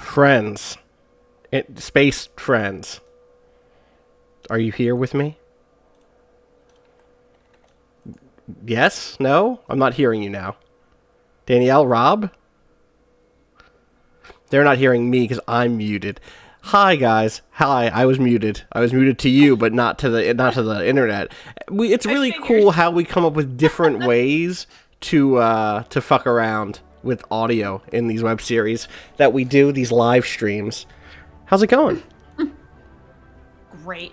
Friends. Space friends. Are you here with me? Yes? No? I'm not hearing you now. Danielle, Rob? They're not hearing me because I'm muted. Hi, guys. Hi, I was muted. I was muted to you, but not to the internet. It's really cool how we come up with different ways to fuck around with audio in these web series that we do, these live streams. How's it going? Great.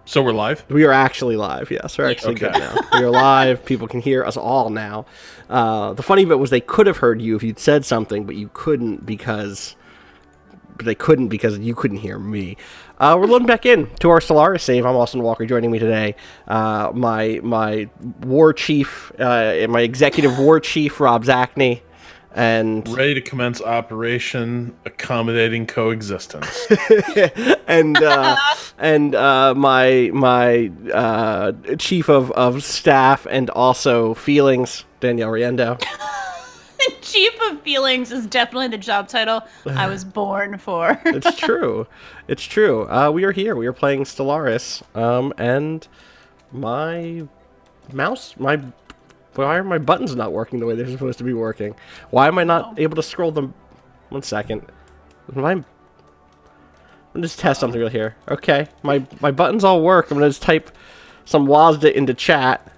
So we're live? We are actually live, yes. We're actually good now. We are live. People can hear us all now. The funny bit was they could have heard you if you'd said something, but you couldn't because you couldn't hear me. We're loading back in to our Stellaris save. I'm Austin Walker. Joining me today, my war chief, my executive war chief, Rob Zachney. And ready to commence Operation Accommodating Coexistence. and my chief of staff and also feelings, Danielle Riendo. Chief of feelings is definitely the job title I was born for. It's true. It's true. We are here. We are playing Stellaris. And my mouse, why are my buttons not working the way they're supposed to be working? Why am I not able to scroll them? 1 second. Let me just test something real here. Okay, my buttons all work. I'm gonna just type some WASDA into chat.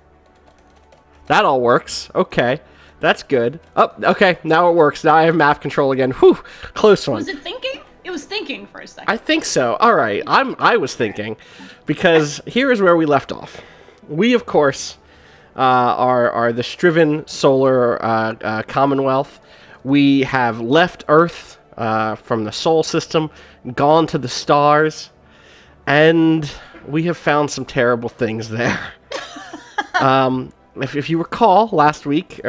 That all works. Okay, that's good. Oh, okay, now it works. Now I have map control again. Whew, close one. Was it thinking? It was thinking for a second. I think so. All right, I was thinking, because here is where we left off. We, of course, are the Striven Solar Commonwealth. We have left Earth from the Sol system, gone to the stars, and we have found some terrible things there. If you recall, last week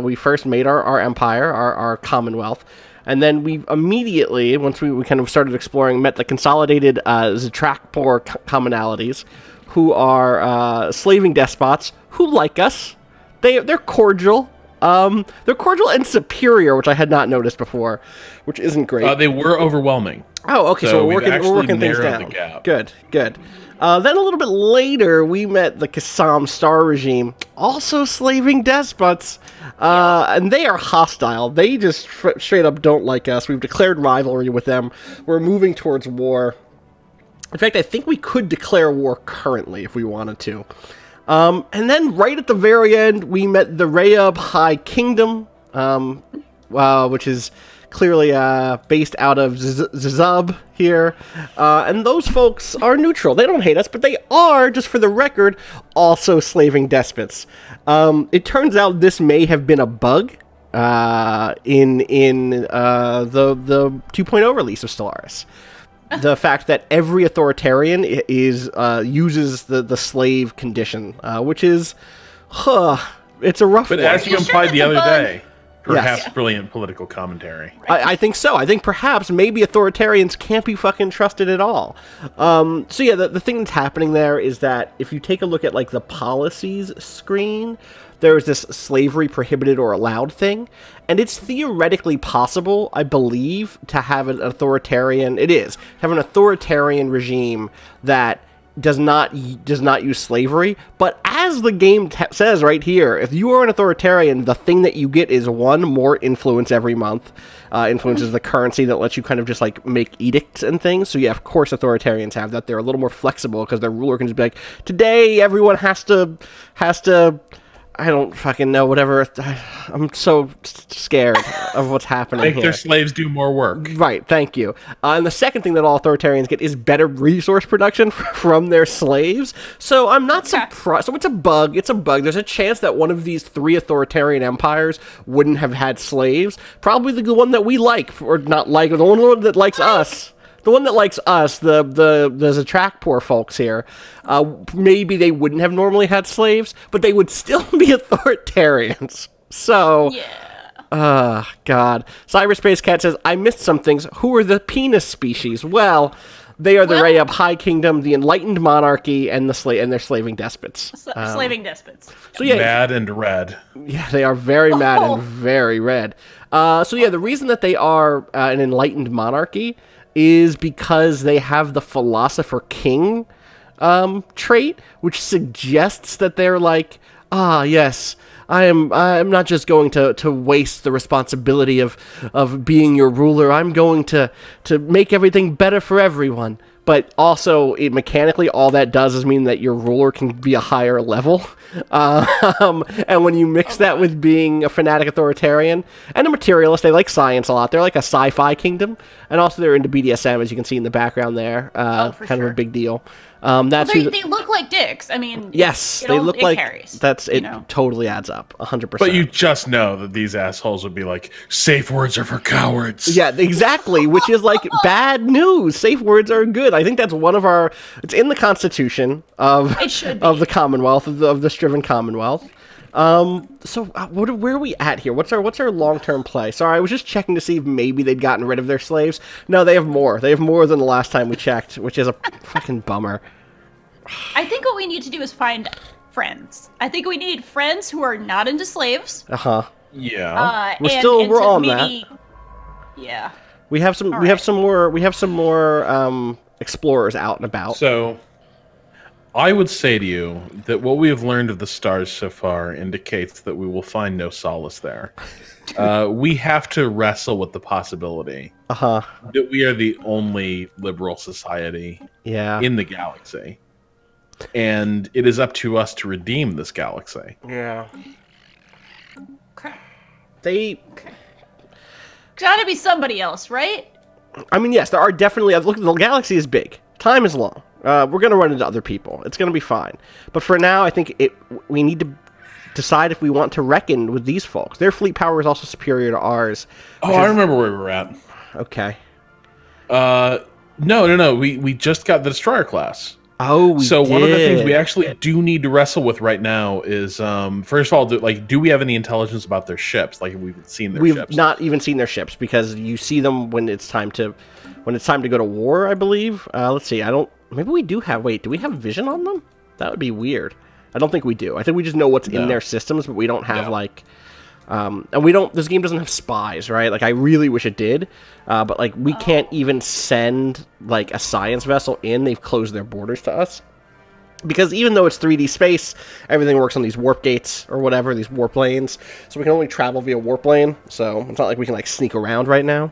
we first made our empire, our Commonwealth, and then we immediately, once we kind of started exploring, met the consolidated Zatrakpor commonalities, who are slaving despots who like us. They're cordial. They're cordial and superior, which I had not noticed before, which isn't great. They were overwhelming. Oh, okay. So we're working things down. Good. Then a little bit later, we met the Kassam Star regime, also slaving despots, and they are hostile. They just straight up don't like us. We've declared rivalry with them. We're moving towards war. In fact, I think we could declare war currently if we wanted to. And then right at the very end, we met the Rayub High Kingdom, which is clearly based out of Zizub here. And those folks are neutral. They don't hate us, but they are, just for the record, also slaving despots. It turns out this may have been a bug in the 2.0 release of Stellaris. The fact that every authoritarian uses the slave condition, which is, it's a rough one. But as you implied the other day, perhaps yes. Brilliant political commentary. I think so. I think perhaps maybe authoritarians can't be fucking trusted at all. So yeah, the thing that's happening there is that if you take a look at like the policies screen, there's this slavery prohibited or allowed thing, and it's theoretically possible, I believe, to have an authoritarian regime that does not use slavery. But as the game says right here, if you are an authoritarian, the thing that you get is more influence every month. Influence is the currency that lets you kind of just like make edicts and things. So yeah, of course authoritarians have that. They're a little more flexible because their ruler can just be like, today everyone has to. I don't fucking know, whatever. I'm so scared of what's happening Make here. their slaves do more work. Right, thank you. And the second thing that all authoritarians get is better resource production from their slaves. So I'm not surprised. So it's a bug. There's a chance that one of these 3 authoritarian empires wouldn't have had slaves. Probably the one that we like, or not like, or the one that likes us. The one that likes us, the Zatrakpor folks here, maybe they wouldn't have normally had slaves, but they would still be authoritarians. So, yeah. God. Cyberspace Cat says, I missed some things. Who are the penis species? Well, they are the Rayub High Kingdom, the Enlightened Monarchy, and their slaving despots. Slaving despots. So yeah, mad and red. Yeah, they are very mad and very red. So yeah, the reason that they are an enlightened monarchy is because they have the philosopher king trait, which suggests that they're like, yes, I'm not just going to waste the responsibility of being your ruler. I'm going to make everything better for everyone. But also, mechanically, all that does is mean that your ruler can be a higher level. And when you mix that with being a fanatic authoritarian and a materialist, they like science a lot. They're like a sci-fi kingdom. And also they're into BDSM, as you can see in the background there. Kind of a big deal. They look like dicks. I mean, yes, they look like carries, it totally adds up 100%. But you just know that these assholes would be like, safe words are for cowards. Yeah, exactly, which is like bad news. Safe words are good. I think that's one of it's in the Constitution of the Commonwealth, of the Striven Commonwealth. So where are we at here? What's our long-term play? Sorry, I was just checking to see if maybe they'd gotten rid of their slaves. No, they have more. They have more than the last time we checked, which is a fucking bummer. I think what we need to do is find friends. I think we need friends who are not into slaves. Yeah. We're on that. Yeah. We have some more explorers out and about. So I would say to you that what we have learned of the stars so far indicates that we will find no solace there. We have to wrestle with the possibility that we are the only liberal society in the galaxy. And it is up to us to redeem this galaxy. Yeah. Okay. Gotta be somebody else, right? I mean, yes, there are definitely... Look, the galaxy is big. Time is long. We're going to run into other people. It's going to be fine. But for now, I think we need to decide if we want to reckon with these folks. Their fleet power is also superior to ours. I remember where we were at. Okay. No. We just got the destroyer class. Oh, we did. One of the things we actually do need to wrestle with right now is, first of all, do we have any intelligence about their ships? Like, we've seen their ships. We've not even seen their ships, because you see them when it's time to go to war, I believe. Let's see. Maybe we do have... Wait, do we have vision on them? That would be weird. I don't think we do. I think we just know what's in their systems, but we don't have, and we don't... This game doesn't have spies, right? Like, I really wish it did. But, like, we can't even send, like, a science vessel in. They've closed their borders to us. Because even though it's 3D space, everything works on these warp gates or whatever, these warp lanes. So we can only travel via warp lane. So it's not like we can, like, sneak around right now.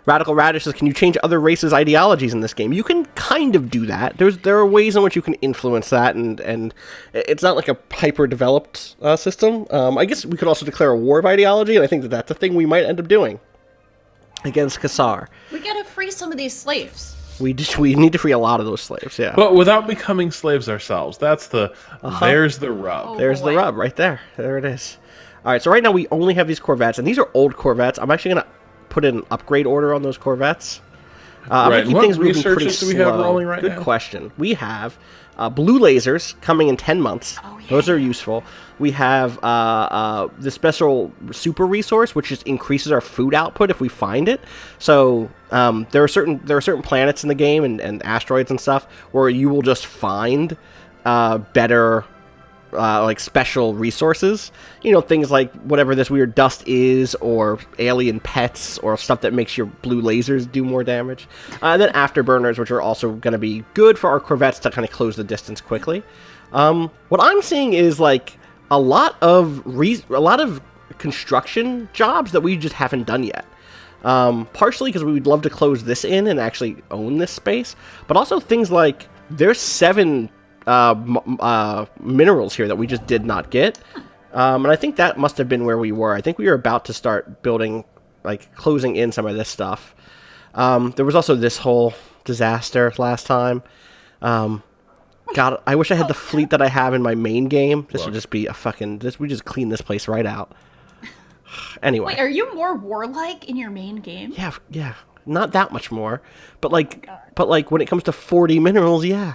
Radical Radish says, can you change other races' ideologies in this game? You can kind of do that. There are ways in which you can influence that, and it's not like a hyper-developed system. I guess we could also declare a war of ideology, and I think that's a thing we might end up doing against Kassar. We gotta free some of these slaves. We need to free a lot of those slaves, yeah. But without becoming slaves ourselves. That's there's the rub. There's the rub right there. There it is. All right, so right now we only have these Corvettes, and these are old Corvettes. I'm actually going to put in an upgrade order on those Corvettes. I'm going to keep things moving pretty slow. Do we have rolling right Good question. We have blue lasers coming in 10 months. Oh, yeah. Those are useful. We have the special super resource, which just increases our food output if we find it. So there are certain planets in the game and asteroids and stuff where you will just find better like special resources, things like whatever this weird dust is, or alien pets, or stuff that makes your blue lasers do more damage. And then afterburners, which are also going to be good for our Corvettes to kind of close the distance quickly. What I'm seeing is like a lot of construction jobs that we just haven't done yet. Partially because we would love to close this in and actually own this space, but also things like there's 7 minerals here that we just did not get, and I think that must have been where we were. I think we were about to start building, like closing in some of this stuff. There was also this whole disaster last time. God, I wish I had the fleet that I have in my main game. This would just be a fucking... we just clean this place right out. Anyway. Wait, are you more warlike in your main game? Yeah. Not that much more. But like when it comes to 40 minerals, yeah.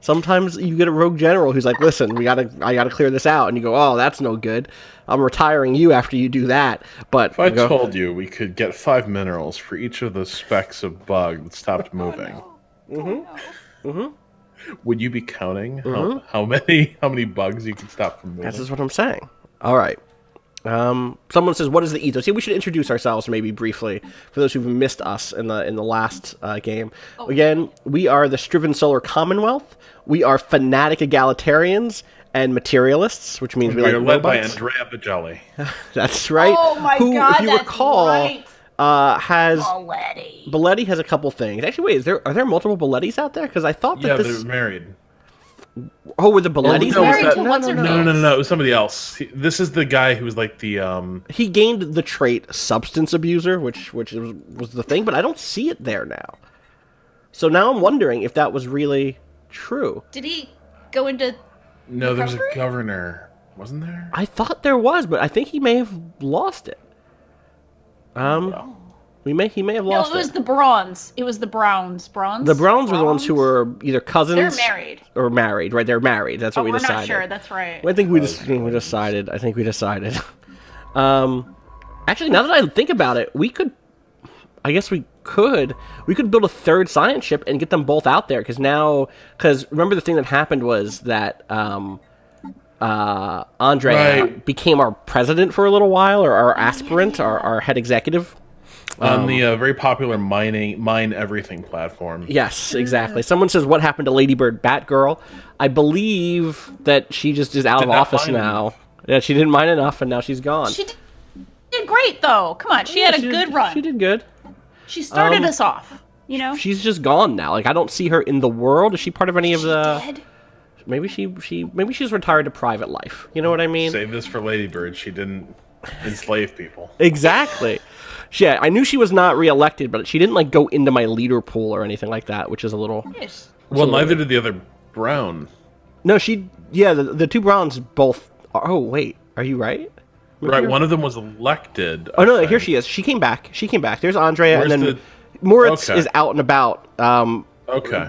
Sometimes you get a rogue general who's like, listen, I gotta clear this out. And you go, oh, that's no good. I'm retiring you after you do that. But if I told you we could get 5 minerals for each of the specks of bug that stopped moving. Would you be counting how many bugs you can stop from moving? This is what I'm saying. All right. Someone says, "What is the ethos?" Yeah, we should introduce ourselves maybe briefly for those who've missed us in the last game. Oh. Again, we are the Striven Solar Commonwealth. We are fanatic egalitarians and materialists, which means we like led by robots. Andrea Bajelli. That's right. Oh my god, if you recall, right. Has Belletti has a couple things. Actually, wait, are there multiple Bellettis out there? Because I thought that they're married. Oh, were the Bellettis married? No. It was somebody else. This is the guy who was like the. He gained the trait substance abuser, which was the thing, but I don't see it there now. So now I'm wondering if that was really true. Did he go into? No, there was a governor, wasn't there? I thought there was, but I think he may have lost it. He may have lost it. No, it was the Bronze. It was the Browns. Bronze? The Browns were the ones who were either cousins... They're married. Or married, right? They're married. That's what we decided. We're not sure. That's right. I think we decided. Actually, now that I think about it, we could... I guess we could build a third science ship and get them both out there, because remember the thing that happened was that Andrea became our president for a little while, or our aspirant, our head executive. On the very popular Mine Everything platform. Yes, exactly. Someone says, what happened to Ladybird Batgirl? I believe that she just is out of office now. Yeah, she didn't mine enough, and now she's gone. She did great, though. Come on, she had a good run. She did good. She started us off, you know? She's just gone now. Like, I don't see her in the world. Is she part of any of the... Dead? Maybe she's retired to private life. You know what I mean? Save this for Ladybird. She didn't enslave people. Exactly. Yeah, I knew she was not reelected, but she didn't like go into my leader pool or anything like that, which is a little. Yes. Well, neither did the other Brown. No, the two Browns both. Oh wait, are you right? Right, one of them was elected. Oh no, here she is. She came back. There's Andrea, and then Moritz is out and about.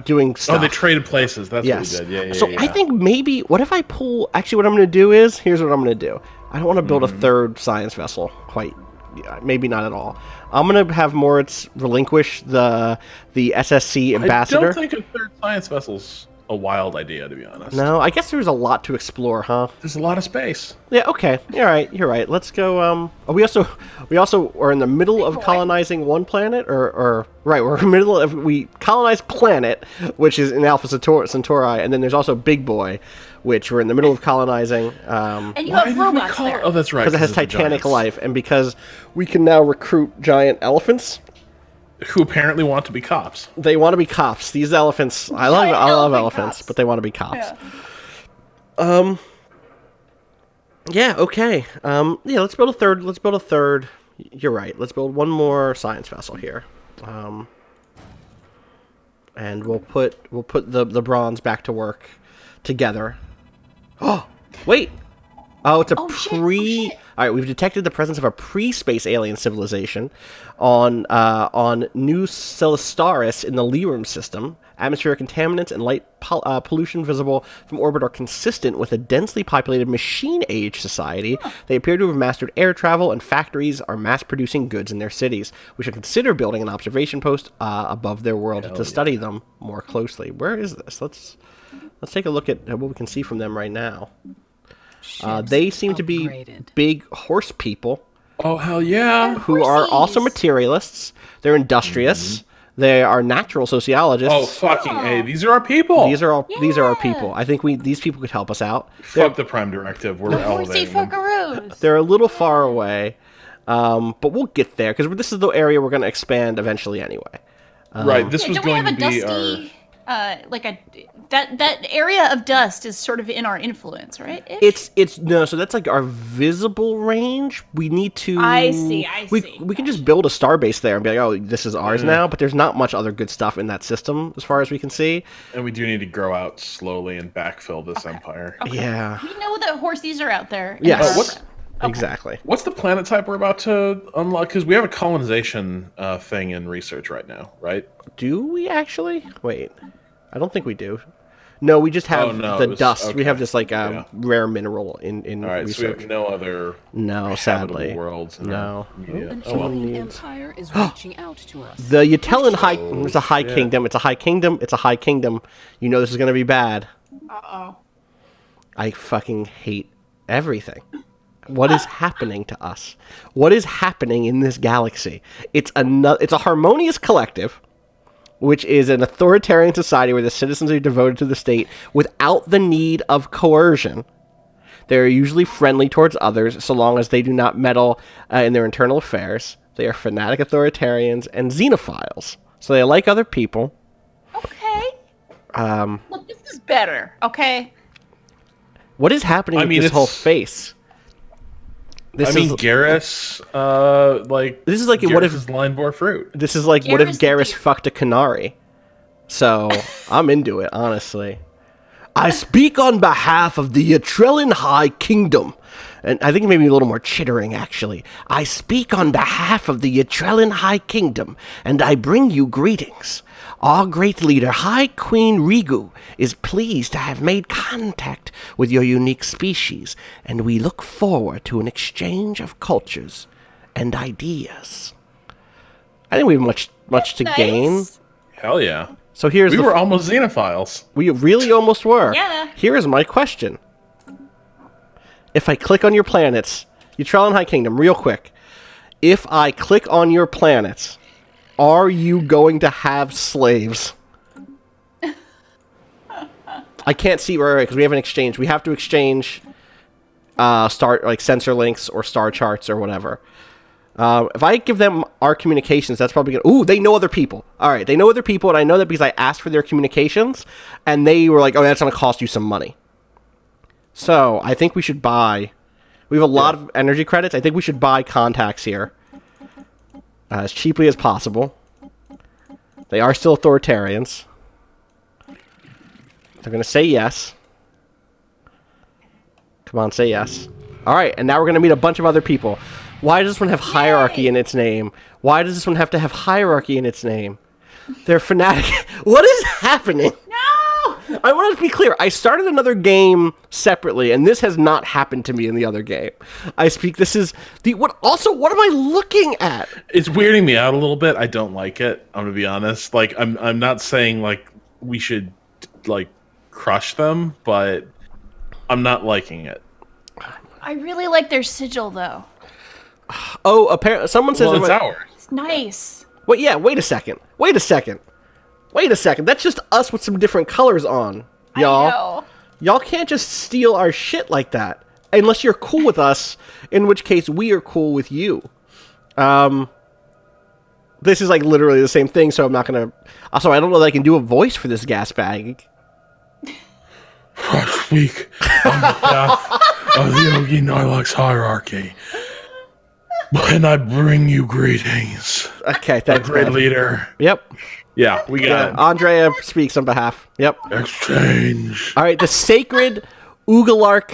Doing stuff. Oh, they traded places. That's what we did. Yeah. So I think maybe what if I pull? Actually, what I'm going to do is here's what I'm going to do. I don't want to build a third science vessel quite. Yeah, maybe not at all. I'm going to have Moritz relinquish the SSC ambassador. I don't think a third science vessel's a wild idea, to be honest. No, I guess there's a lot to explore, huh? There's a lot of space. Yeah, okay. You're right. Let's go, we also are in the middle of colonizing one planet, or we're in the middle of, we colonize planet, which is in Alpha Centauri, and then there's also Big Boy, which we're in the middle of colonizing. And you have robots there. Oh, that's right. Because it has titanic life, and because we can now recruit giant elephants. Who apparently want to be cops. They want to be cops. These elephants, I love elephants, but they want to be cops. Yeah. Yeah, okay. Yeah, let's build a third. You're right. Let's build one more science vessel here. And we'll put the Bronze back to work together. Oh, wait. Oh, it's a All right, we've detected the presence of a pre-space alien civilization on New Stellaris in the Lyrum system. Atmospheric contaminants and light pollution visible from orbit are consistent with a densely populated machine-age society. They appear to have mastered air travel, and factories are mass-producing goods in their cities. We should consider building an observation post above their world to study them more closely. Where is this? Let's take a look at what we can see from them right now. They seem to be big horse people. Oh, hell yeah. Who are also materialists. They're industrious. Mm-hmm. They are natural sociologists. Oh, fucking A. These are our people. These are our people. I think these people could help us out. Fuck the Prime Directive. We're elevating them. They're a little far away, but we'll get there, because this is the area we're going to expand eventually anyway. Right, this was going to be our... that area of dust is sort of in our influence, right? So that's like our visible range. We need to. I see. We can just build a starbase there and be like, oh, this is ours now. But there's not much other good stuff in that system as far as we can see. And we do need to grow out slowly and backfill this empire. Okay. Yeah. We know that horsies are out there. Yes. Exactly. What's the planet type we're about to unlock? Because we have a colonization thing in research right now, right? Do we actually? Wait. I don't think we do. No, we just have the dust. Okay. We have this rare mineral in research. So we have no other sadly worlds. No. An alien empire is reaching out to us. The Utellan It's a high kingdom. It's a high kingdom. It's a high kingdom. You know this is going to be bad. Uh-oh. I fucking hate everything. What is happening to us? What is happening in this galaxy? It's a harmonious collective, which is an authoritarian society where the citizens are devoted to the state without the need of coercion. They are usually friendly towards others, so long as they do not meddle in their internal affairs. They are fanatic authoritarians and xenophiles, so they like other people. Okay. Look, this is better. Okay. What is happening with this whole face? Garrus, this is like Garrus what if is line bore fruit. This is like what if Garrus fucked a Canary? So I'm into it, honestly. I speak on behalf of the Yatrellin High Kingdom. And I think maybe a little more chittering, actually. I speak on behalf of the Yatrellin High Kingdom, and I bring you greetings. Our great leader, High Queen Rigu, is pleased to have made contact with your unique species, and we look forward to an exchange of cultures and ideas. I think we have much to gain. Hell yeah. So we were almost xenophiles. We really almost were. Yeah. Here is my question. If I click on your planets, Yatrellin High Kingdom, real quick. If I click on your planets, are you going to have slaves? I can't see right because we haven't exchanged. We have to exchange sensor links or star charts or whatever. If I give them our communications, that's probably gonna... Ooh, they know other people. All right, they know other people, and I know that because I asked for their communications, and they were like, oh, that's going to cost you some money. So, I think we should buy... We have a lot of energy credits. I think we should buy contacts here. As cheaply as possible. They are still authoritarians. They're going to say yes. Come on, say yes. Alright, and now we're going to meet a bunch of other people. Why does this one have hierarchy in its name? Why does this one have to have hierarchy in its name? They're fanatic. What is happening? No! I want to be clear. I started another game separately, and this has not happened to me in the other game. This is the... What am I looking at? It's weirding me out a little bit. I don't like it. I'm going to be honest. Like, I'm not saying, like, we should, like, crush them, but I'm not liking it. I really like their sigil, though. Oh, apparently someone says it's ours. It's nice. Wait, yeah. Wait a second. That's just us with some different colors on, y'all. I know. Y'all can't just steal our shit like that unless you're cool with us. In which case, we are cool with you. This is like literally the same thing. So I'm not gonna. Also, I don't know that I can do a voice for this gas bag. I speak on behalf of the Yogi Narlock's hierarchy. And I bring you greetings. Okay, thanks, great man. Leader. Yep. Yeah, we got it. Andrea speaks on behalf. Yep. Exchange. All right, the sacred Ugarlak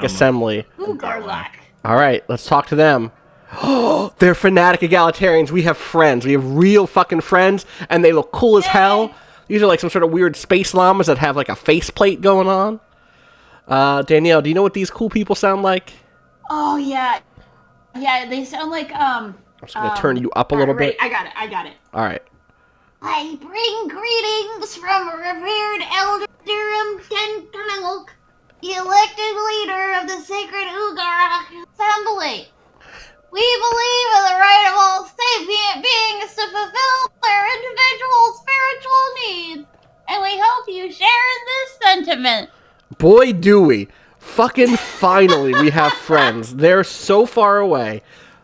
Assembly. Ugarlak. All right, let's talk to them. Oh, they're fanatic egalitarians. We have friends. We have real fucking friends, and they look cool as hell. These are like some sort of weird space llamas that have like a faceplate going on. Danielle, do you know what these cool people sound like? Oh, yeah. Yeah, they sound like, I'm just going to turn you up a little bit. I got it. All right. I bring greetings from revered Elder Durham Tenkanilk, the elected leader of the Sacred Ugar Assembly. We believe in the right of all sapient beings to fulfill their individual spiritual needs, and we hope you share this sentiment. Boy, do we. Fucking finally, we have friends. They're so far away.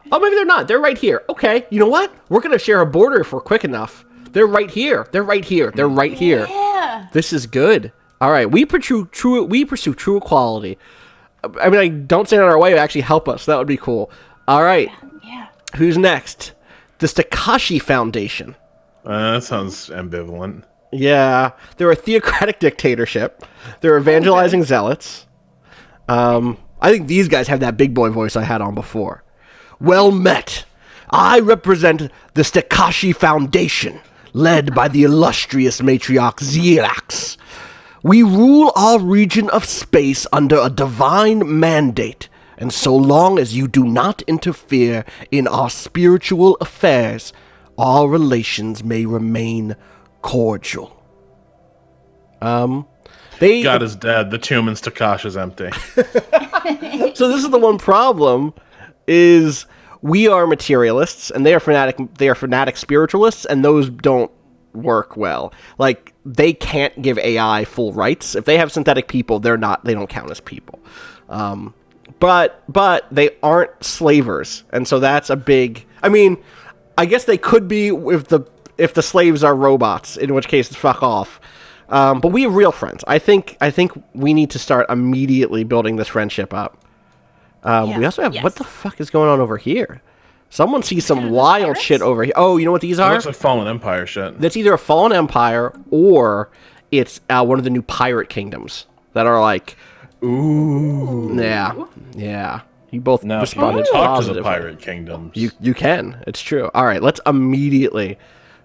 Oh, maybe they're not. They're right here. Okay, you know what? We're going to share a border if we're quick enough. They're right here. Yeah. This is good. All right, we pursue true equality. I mean, don't stand in our way. Actually help us. That would be cool. All right. Yeah. Who's next? The Stakashi Foundation. That sounds ambivalent. Yeah, they're a theocratic dictatorship. They're evangelizing zealots. I think these guys have that big boy voice I had on before. Well met. I represent the Stakashi Foundation, led by the illustrious matriarch Xerax. We rule our region of space under a divine mandate, and so long as you do not interfere in our spiritual affairs, our relations may remain cordial. God is dead. The tomb in Stakash is empty. So this is the one problem: is we are materialists and they are fanatic spiritualists, and those don't work well. Like, they can't give AI full rights. If they have synthetic people, they don't count as people. But they aren't slavers, and so that's a big. I mean, I guess they could be if the slaves are robots, in which case fuck off. But we have real friends. I think we need to start immediately building this friendship up. We also have what the fuck is going on over here? Someone sees some wild shit over here. Oh, you know what these are? It looks like Fallen Empire shit. That's either a Fallen Empire or it's one of the new pirate kingdoms that are like. Ooh. Yeah. You both responded talk to positively. the pirate kingdoms. You can. It's true. All right, let's immediately.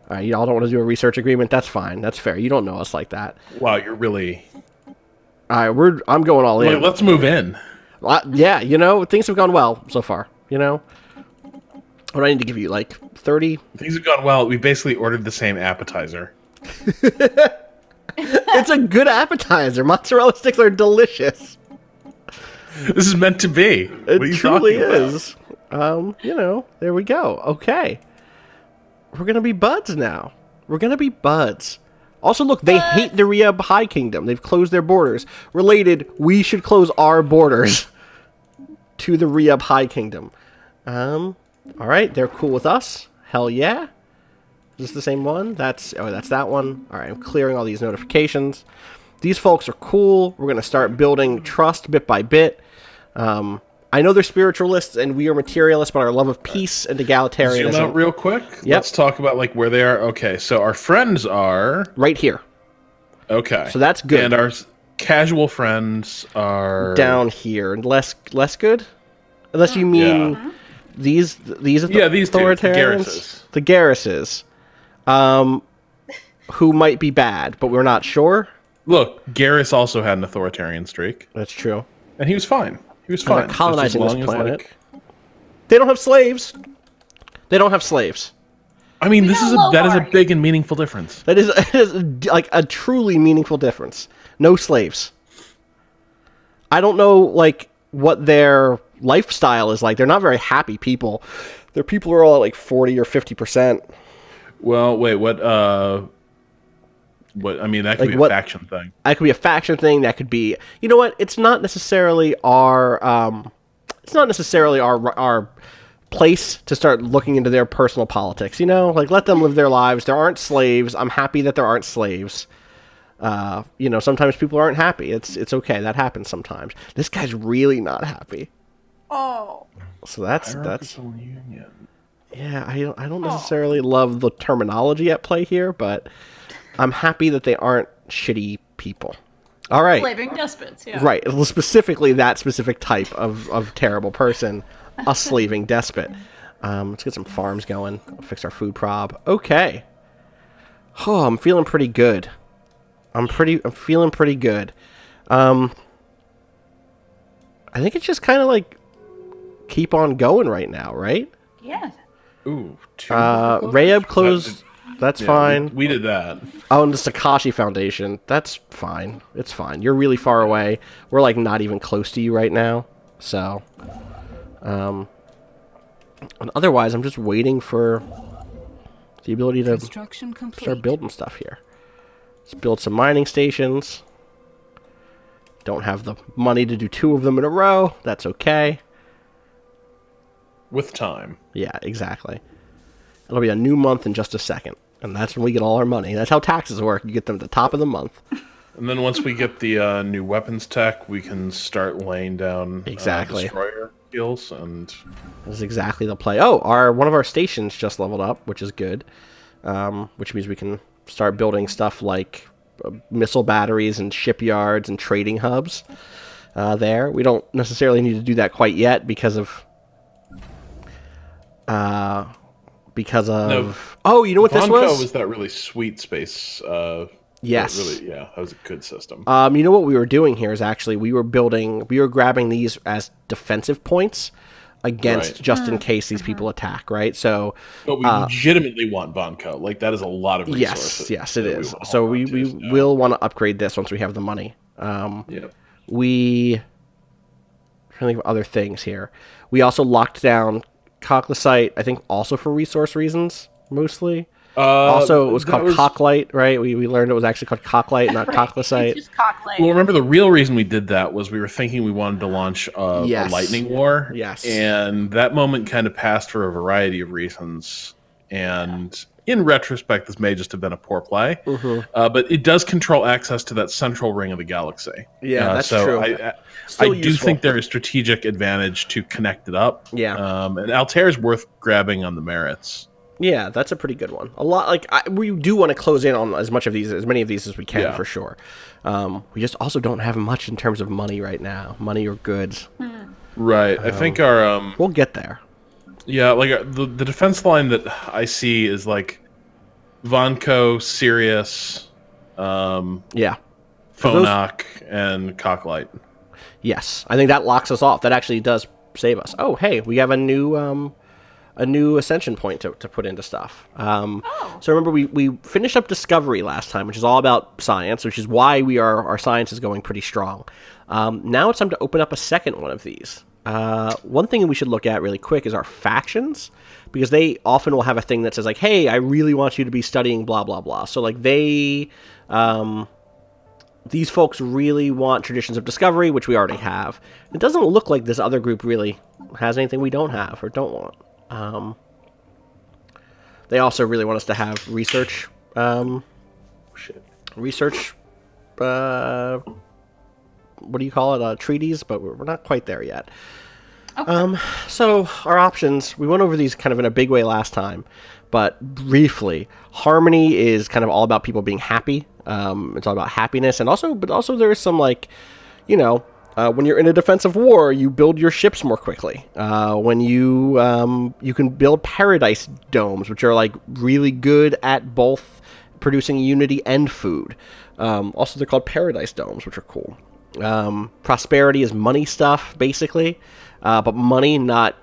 All right, y'all don't want to do a research agreement. That's fine. That's fair. You don't know us like that. Wow, you're really. All right, I'm going all in. Let's move in. Yeah, things have gone well so far. What do I need to give you? Like 30? Things have gone well. We basically ordered the same appetizer. It's a good appetizer. Mozzarella sticks are delicious. This is meant to be. It truly is. There we go. Okay. We're going to be buds now. We're going to be buds. Also, look, they hate the Riyadh High Kingdom. They've closed their borders. Related, we should close our borders to the Riyadh High Kingdom. All right, they're cool with us. Hell yeah. Is this the same one? That's that one. All right, I'm clearing all these notifications. These folks are cool. We're going to start building trust bit by bit. I know they're spiritualists and we are materialists, but our love of peace and egalitarianism. Zoom out real quick. Yep. Let's talk about where they are. Okay, so our friends are right here. Okay, so that's good. And our casual friends are down here. Less good, unless you mean these these authoritarians, the Garruses, who might be bad, but we're not sure. Look, Garrus also had an authoritarian streak. That's true, and he was fine. He was fine. They're colonizing this planet. They don't have slaves. I mean, that is a big and meaningful difference. That is like a truly meaningful difference. No slaves. I don't know what their lifestyle is like. They're not very happy people. Their people are all at like 40 or 50%. Well, wait, what? I mean, that could be a faction thing. That could be a faction thing. That could be. You know what? It's not necessarily our. It's not necessarily our place to start looking into their personal politics. Let them live their lives. There aren't slaves. I'm happy that there aren't slaves. Sometimes people aren't happy. It's okay. That happens sometimes. This guy's really not happy. Oh. So that's. Yeah, I don't necessarily love the terminology at play here, but I'm happy that they aren't shitty people. All right. Slaving despots, yeah. Right. Specifically that specific type of terrible person, a slaving despot. Let's get some farms going. Fix our food prob. Okay. Oh, I'm feeling pretty good. I'm feeling pretty good. I think it's just kind of keep on going right now, right? Yeah. Ooh. Rayab closed. That's fine. We did that. Oh, and the Sakashi Foundation. That's fine. It's fine. You're really far away. We're not even close to you right now. So, and otherwise, I'm just waiting for the ability to start building stuff here. Let's build some mining stations. Don't have the money to do 2 of them in a row. That's okay. With time. Yeah, exactly. It'll be a new month in just a second. And that's when we get all our money. That's how taxes work. You get them at the top of the month. And then once we get the new weapons tech, we can start laying down destroyer skills. And that's exactly the play. Oh, one of our stations just leveled up, which is good. Which means we can start building stuff like missile batteries and shipyards and trading hubs there. We don't necessarily need to do that quite yet because of... oh, you know what this was? Was that really sweet space? Yes. Really, yeah, that was a good system. You know what we were doing here is actually we were grabbing these as defensive points against just in case these people attack, right? So, but we legitimately want Bonko. That is a lot of resources. Yes, it is. So we will want to upgrade this once we have the money. We... I'm trying to think of other things here. We also locked down Cocklicite, I think also for resource reasons, mostly. Also, it was called Cocklight, right? We learned it was actually called Cocklight, not Cocklicite. It's just Cocklight. Well, remember the real reason we did that was we were thinking we wanted to launch a lightning war. Yes. And that moment kind of passed for a variety of reasons. And in retrospect, this may just have been a poor play. But it does control access to that central ring of the galaxy. Yeah, that's true. I do think there is strategic advantage to connect it up. Yeah. And Altair is worth grabbing on the merits. Yeah, that's a pretty good one. A lot we do want to close in on as many of these as we can for sure. We just also don't have much in terms of money right now, money or goods. Right. I think our we'll get there. Yeah, like the defense line that I see is like Vonco, Sirius, Phonak, and Cocklight. Yes, I think that locks us off. That actually does save us. Oh, hey, we have a new ascension point to put into stuff. So remember, we finished up Discovery last time, which is all about science, which is why our science is going pretty strong. Now it's time to open up a second one of these. One thing we should look at really quick is our factions, because they often will have a thing that says like, hey, I really want you to be studying blah, blah, blah. So like these folks really want Traditions of Discovery, which we already have. It doesn't look like this other group really has anything we don't have or don't want. They also really want us to have research, research, what do you call it, treaties, but we're not quite there yet. Okay. So our options, we went over these kind of in a big way last time, but briefly, Harmony is kind of all about people being happy. It's all about happiness, and also there is some like, when you're in a defensive war, you build your ships more quickly. When you can build paradise domes, which are like really good at both producing unity and food. Also, they're called paradise domes, which are cool. Prosperity is money stuff, basically, but money, not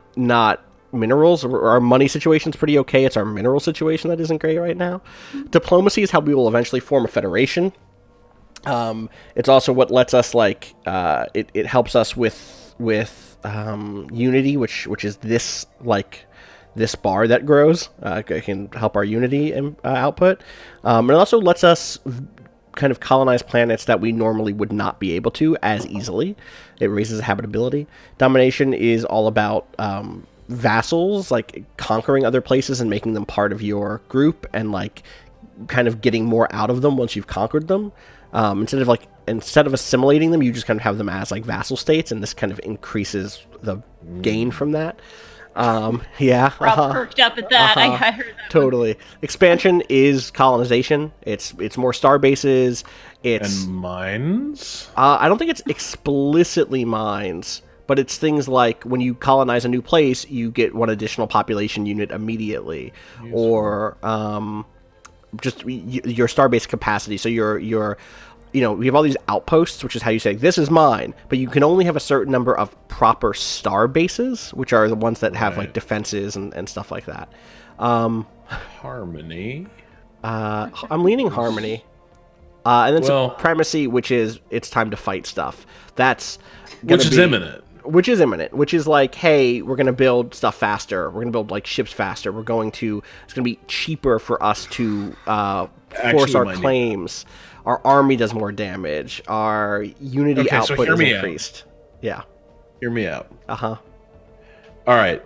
minerals. Our money situation's pretty okay. It's our mineral situation that isn't great right now. Diplomacy is how we will eventually form a federation. It's also what lets us it helps us with unity, which is this bar that grows. It can help our unity output. It also lets us kind of colonize planets that we normally would not be able to as easily. It raises habitability. Domination is all about vassals, like conquering other places and making them part of your group, and like kind of getting more out of them once you've conquered them. Instead of assimilating them, you just kind of have them as like vassal states, and this kind of increases the gain from that. Yeah. Rob perked up at that. I heard that. Totally. Expansion is colonization. It's more star bases. It's and mines. I don't think it's explicitly mines, but it's things like when you colonize a new place, you get one additional population unit immediately, or just your starbase capacity. So we have all these outposts, which is how you say, this is mine, but you can only have a certain number of proper star bases, which are the ones that have like defenses and stuff like that. Harmony. I'm leaning Harmony. And then Supremacy, which is it's time to fight stuff. Which is imminent. Which is like, hey, we're going to build stuff faster. We're going to build like ships faster. It's going to be cheaper for us to force our claims. Our army does more damage. Our unity output is increased. Yeah. Hear me out. Uh-huh. All right.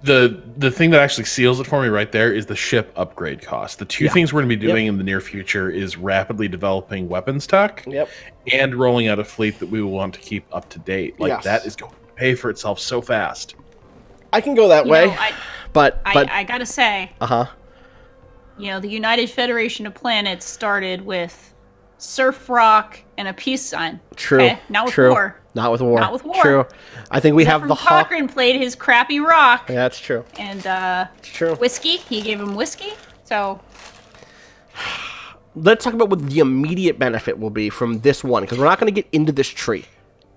The thing that actually seals it for me right there is the ship upgrade cost. The two things we're going to be doing in the near future is rapidly developing weapons tech and rolling out a fleet that we will want to keep up to date. That is going to pay for itself so fast. I can go that way. But I got to say. Uh-huh. The United Federation of Planets started with surf rock and a peace sign. True. Okay? Not with war. Not with war. Not with war. True. I think we have the Cochrane played his crappy rock. Yeah, that's true. And it's true. Whiskey. He gave him whiskey. So let's talk about what the immediate benefit will be from this one, because we're not going to get into this tree.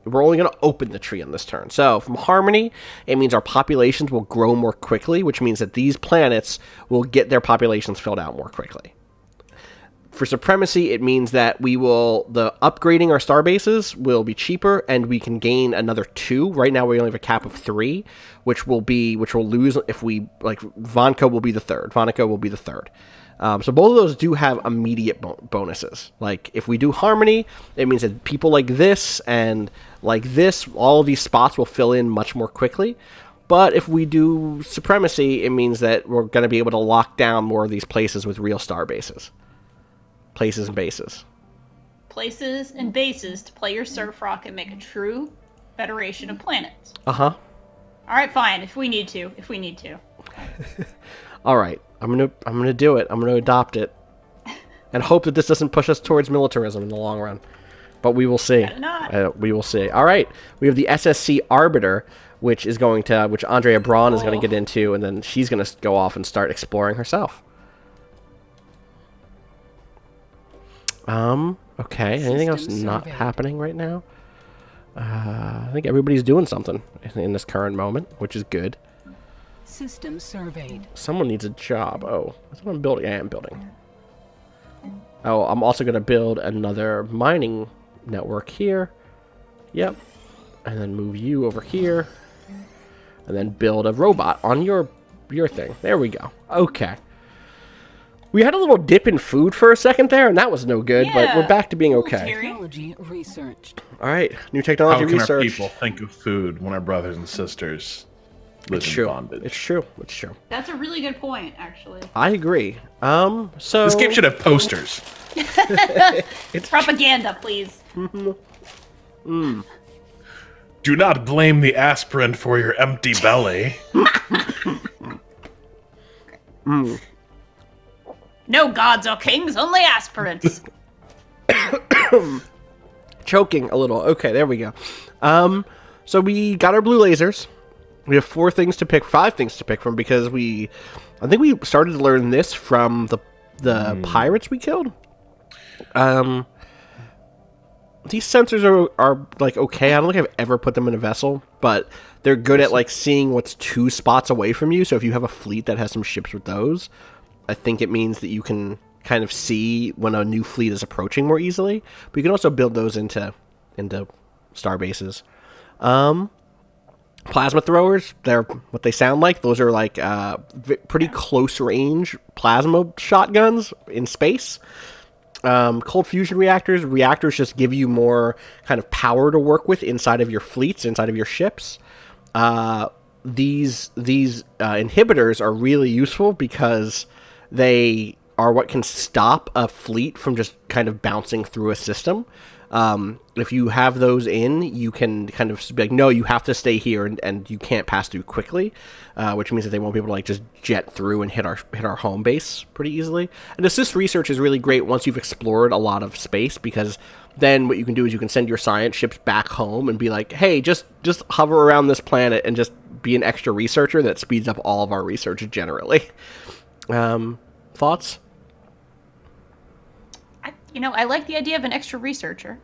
We're only going to open the tree on this turn. So from Harmony, it means our populations will grow more quickly, which means that these planets will get their populations filled out more quickly. For supremacy, it means that the upgrading our star bases will be cheaper, and we can gain another 2. Right now, we only have a cap of 3, which will lose if we, like, Vonko will be the third. Vonica will be the third. So both of those do have immediate bonuses. Like, if we do Harmony, it means that people like this and like this, all of these spots will fill in much more quickly. But if we do Supremacy, it means that we're going to be able to lock down more of these places with real star bases. Places and bases. Places and bases to play your Surf Rock and make a true federation of planets. Uh-huh. All right, fine. If we need to. All right. I'm gonna do it. I'm gonna adopt it, and hope that this doesn't push us towards militarism in the long run. But we will see. We will see. All right. We have the SSC Arbiter, which Andrea Braun is going to get into, and then she's going to go off and start exploring herself. Okay. Anything else not happening right now? I think everybody's doing something in this current moment, which is good. System surveyed. Someone needs a job. Oh, that's what I'm building. I am building. Oh, I'm also going to build another mining network here. Yep. And then move you over here. And then build a robot on your thing. There we go. Okay. We had a little dip in food for a second there, and that was no good, but we're back to being okay. Technology researched. All right. New technology research. How can our people think of food when our brothers and sisters live in bondage? It's true. It's true. That's a really good point, actually. I agree. So this game should have posters. It's propaganda, please. Do not blame the aspirant for your empty belly. No gods or kings, only aspirants. Choking a little. Okay, there we go. So we got our blue lasers. We have 5 things to pick from, because I think we started to learn this from the pirates we killed. These sensors are like okay. I don't think I've ever put them in a vessel, but they're good at like seeing what's 2 spots away from you. So if you have a fleet that has some ships with those, I think it means that you can kind of see when a new fleet is approaching more easily. But you can also build those into star bases. Plasma throwers, they're what they sound like. Those are like pretty close range plasma shotguns in space. Cold fusion reactors just give you more kind of power to work with inside of your fleets, inside of your ships. These inhibitors are really useful because they are what can stop a fleet from just kind of bouncing through a system. If you have those in, you can kind of be like, no, you have to stay here, and you can't pass through quickly, which means that they won't be able to like just jet through and hit our home base pretty easily. And assist research is really great once you've explored a lot of space, because then what you can do is you can send your science ships back home and be like, hey, just hover around this planet and just be an extra researcher. That speeds up all of our research generally. Thoughts? I like the idea of an extra researcher.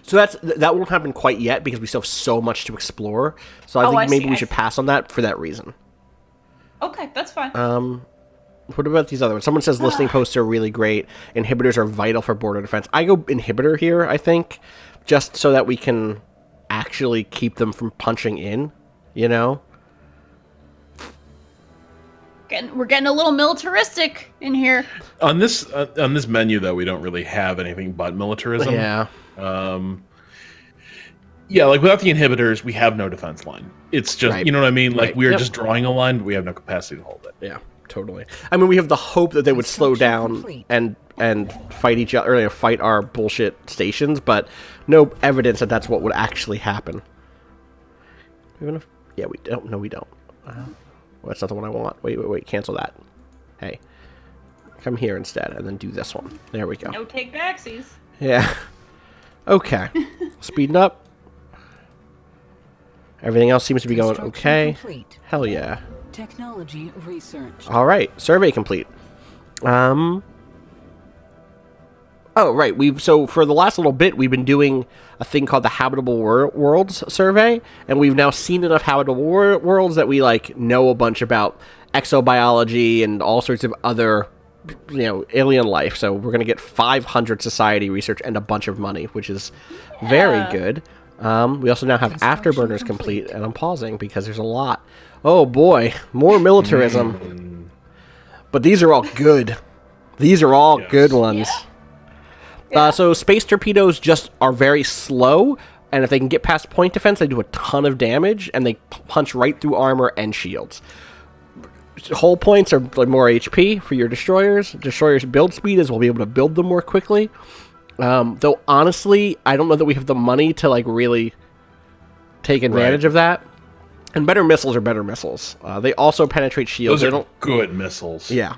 So that won't happen quite yet because we still have so much to explore. So I think maybe we should pass on that for that reason. Okay, that's fine. What about these other ones? Someone says listening posts are really great. Inhibitors are vital for border defense. I go inhibitor here, I think, just so that we can actually keep them from punching in, We're getting a little militaristic in here. On this menu, though, we don't really have anything but militarism. Yeah. Like without the inhibitors, we have no defense line. It's just, you know what I mean? Like we are just drawing a line, but we have no capacity to hold it. Yeah, totally. I mean, we have the hope that they would slow down and fight each other, or fight our bullshit stations, but no evidence that that's what would actually happen. Yeah, we don't. No, we don't. Well, that's not the one I want. Wait, cancel that. Hey, come here instead, and then do this one. There we go. No take backsies. Yeah. Okay. Speeding up. Everything else seems to be going okay. Complete. Hell yeah. Technology research. All right, survey complete. Oh right, so for the last little bit, we've been doing a thing called the Habitable Worlds survey, and we've now seen enough habitable worlds that we know a bunch about exobiology and all sorts of other alien life. So we're going to get 500 society research and a bunch of money, which is very good. We also now have afterburners complete, and I'm pausing because there's a lot. Oh boy, more militarism. But these are all good. These are all good ones. So space torpedoes just are very slow, and if they can get past point defense, they do a ton of damage, and they punch right through armor and shields. Hull points are more HP for your destroyers. Destroyers' build speed is we'll be able to build them more quickly. Though honestly, I don't know that we have the money to really take advantage of that. And better missiles are better missiles. They also penetrate shields. Those are good missiles. Yeah.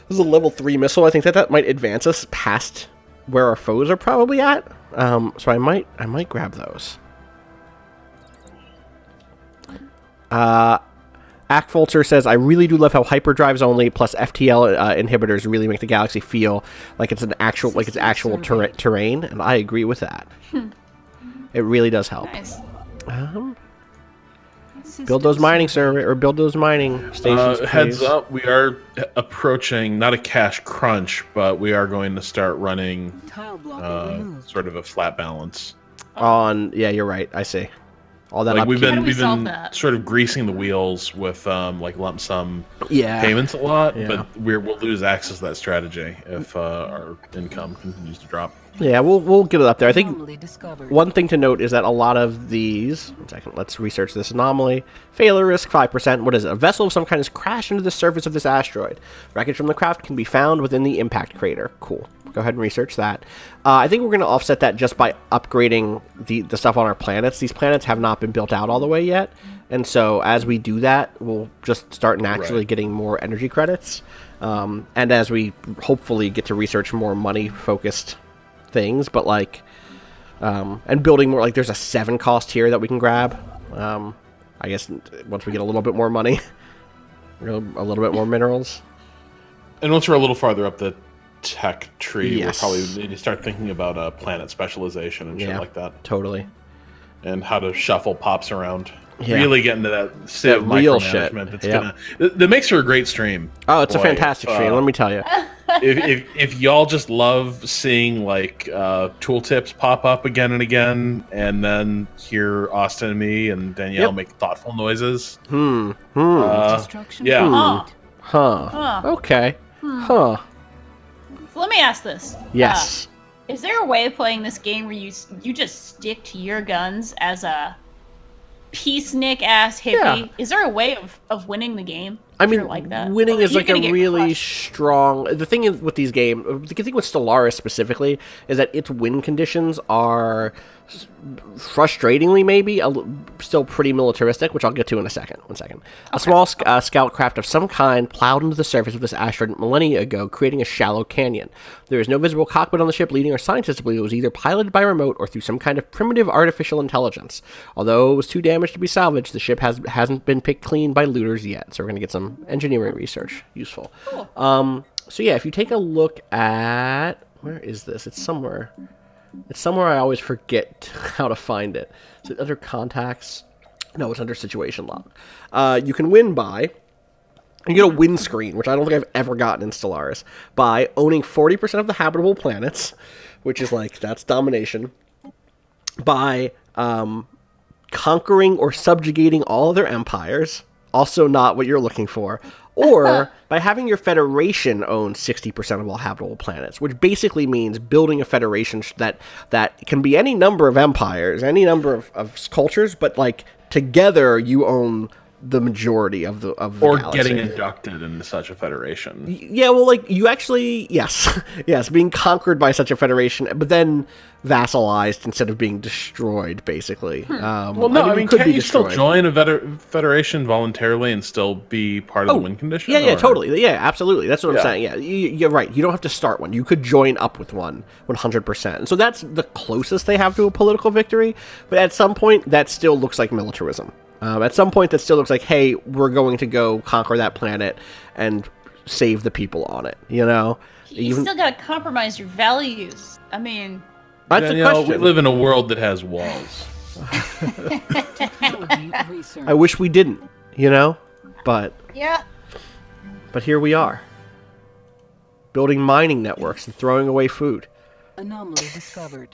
This is a level 3 missile. I think that might advance us past where our foes are probably at. So I might grab those. Akvolter says, I really do love how hyperdrives only plus FTL inhibitors really make the galaxy feel like it's actual terrain, and I agree with that. It really does help. Nice. Build those mining stations. Heads up, we are approaching not a cash crunch, but we are going to start running sort of a flat balance. You're right. I see. All that we've been sort of greasing the wheels with lump sum payments a lot, but we'll lose access to that strategy if our income continues to drop. Yeah, we'll get it up there. I think one thing to note is that a lot of these... One second, let's research this anomaly. Failure risk, 5%. What is it? A vessel of some kind has crashed into the surface of this asteroid. Wreckage from the craft can be found within the impact crater. Cool. Go ahead and research that. I think we're going to offset that just by upgrading the stuff on our planets. These planets have not been built out all the way yet. And so as we do that, we'll just start naturally getting more energy credits. And as we hopefully get to research more money-focused things, but and building more, there's a 7 cost here that we can grab. I guess once we get a little bit more money, a little bit more minerals. And once we're a little farther up the tech tree, we'll probably need to start thinking about planet specialization and shit like that. Totally. And how to shuffle pops around. Really get into that state of real micromanagement. Shit. That makes for a great stream. Oh, it's a fantastic stream, let me tell you. if y'all just love seeing tooltips pop up again and again, and then hear Austin and me and Danielle make thoughtful noises. Okay. So let me ask this. Yes. Is there a way of playing this game where you just stick to your guns as a peacenik ass hippie? Yeah. Is there a way of winning the game? I mean, like that? Winning is a really strong... The thing is with these games, the thing with Stellaris specifically, is that its win conditions are frustratingly maybe still pretty militaristic, which I'll get to in a second. One second. Okay. A small scout craft of some kind plowed into the surface of this asteroid millennia ago, creating a shallow canyon. There is no visible cockpit on the ship, leading our scientists to believe it was either piloted by remote or through some kind of primitive artificial intelligence. Although it was too damaged to be salvaged, the ship hasn't been picked clean by looters yet, so we're going to get some engineering research. Useful. Cool. So yeah, if you take a look at... Where is this? It's somewhere I always forget how to find it. Is it under contacts? No, it's under situation log. You can win by... You get a win screen, which I don't think I've ever gotten in Stellaris, by owning 40% of the habitable planets, which is that's domination, by conquering or subjugating all of their empires, also not what you're looking for, or by having your federation own 60% of all habitable planets, which basically means building a federation that can be any number of empires, any number of cultures, but together you own the majority of the galaxy. Getting inducted into such a federation. Yeah, well, you actually, yes, being conquered by such a federation, but then vassalized instead of being destroyed, basically. Can't you still join a federation voluntarily and still be part of the win condition? Yeah, totally. Yeah, absolutely. That's what I'm saying. Yeah, you're right. You don't have to start one. You could join up with one 100%. And so that's the closest they have to a political victory, but at some point, that still looks like militarism. At some point, that still looks like, hey, we're going to go conquer that planet and save the people on it, You still got to compromise your values. I mean... That's a question. We live in a world that has walls. I wish we didn't, But... Yeah. But here we are. building mining networks and throwing away food. Anomaly discovered.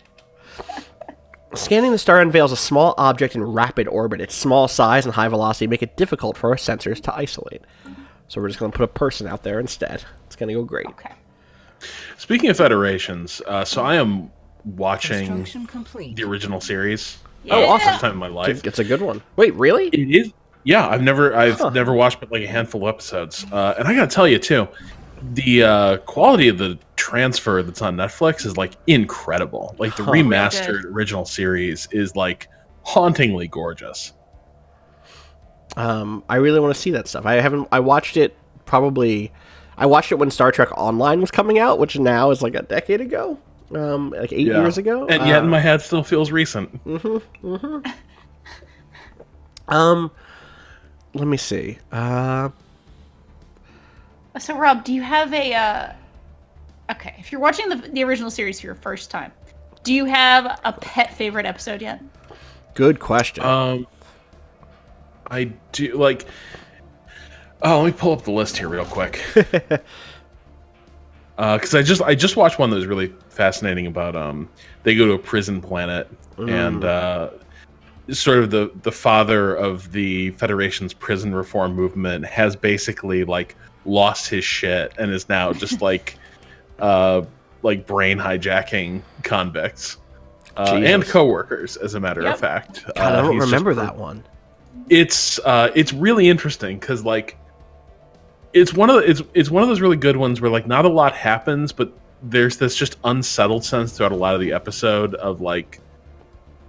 Scanning the star unveils a small object in rapid orbit. Its small size and high velocity make it difficult for our sensors to isolate. So we're just going to put a person out there instead. It's going to go great. Okay. Speaking of federations, so I am watching the original series. Yeah. Oh, awesome! First time in my life. It's a good one. Wait, really? It is. Yeah, I've never watched but like a handful of episodes, and I gotta tell you too, the quality of the transfer that's on Netflix is like incredible. Like the remastered original series is like hauntingly gorgeous. I really want to see that stuff. I watched it when Star Trek Online was coming out, which now is like a decade ago. Like 8 years ago. And yet in my head still feels recent. Let me see. So Rob, do you have a okay, if you're watching the original series for your first time, do you have a pet favorite episode yet? Good question. I do like. Oh, let me pull up the list here real quick. Because I just watched one that was really fascinating about they go to a prison planet and sort of the father of the Federation's prison reform movement has basically like lost his shit and is now just like brain hijacking convicts and coworkers, as a matter of fact. God, I don't remember that one. It's really interesting because like it's one of those really good ones where like not a lot happens, but there's this just unsettled sense throughout a lot of the episode of like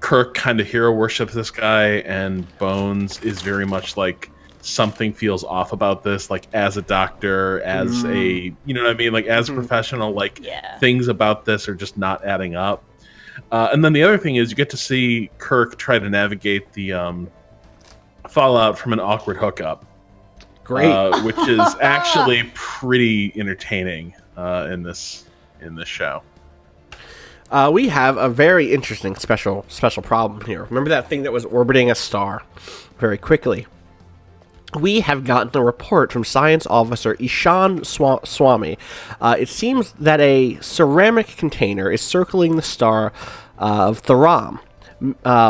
Kirk kind of hero worships this guy, and Bones is very much like something feels off about this, like as a doctor, as a, you know what I mean, like as a professional, like things about this are just not adding up. And then the other thing is you get to see Kirk try to navigate the fallout from an awkward hookup. Great. Which is actually pretty entertaining in this show. We have a very interesting special problem here. Remember that thing that was orbiting a star very quickly? We have gotten a report from Science Officer Ishan Swami. It seems that a ceramic container is circling the star of Thram.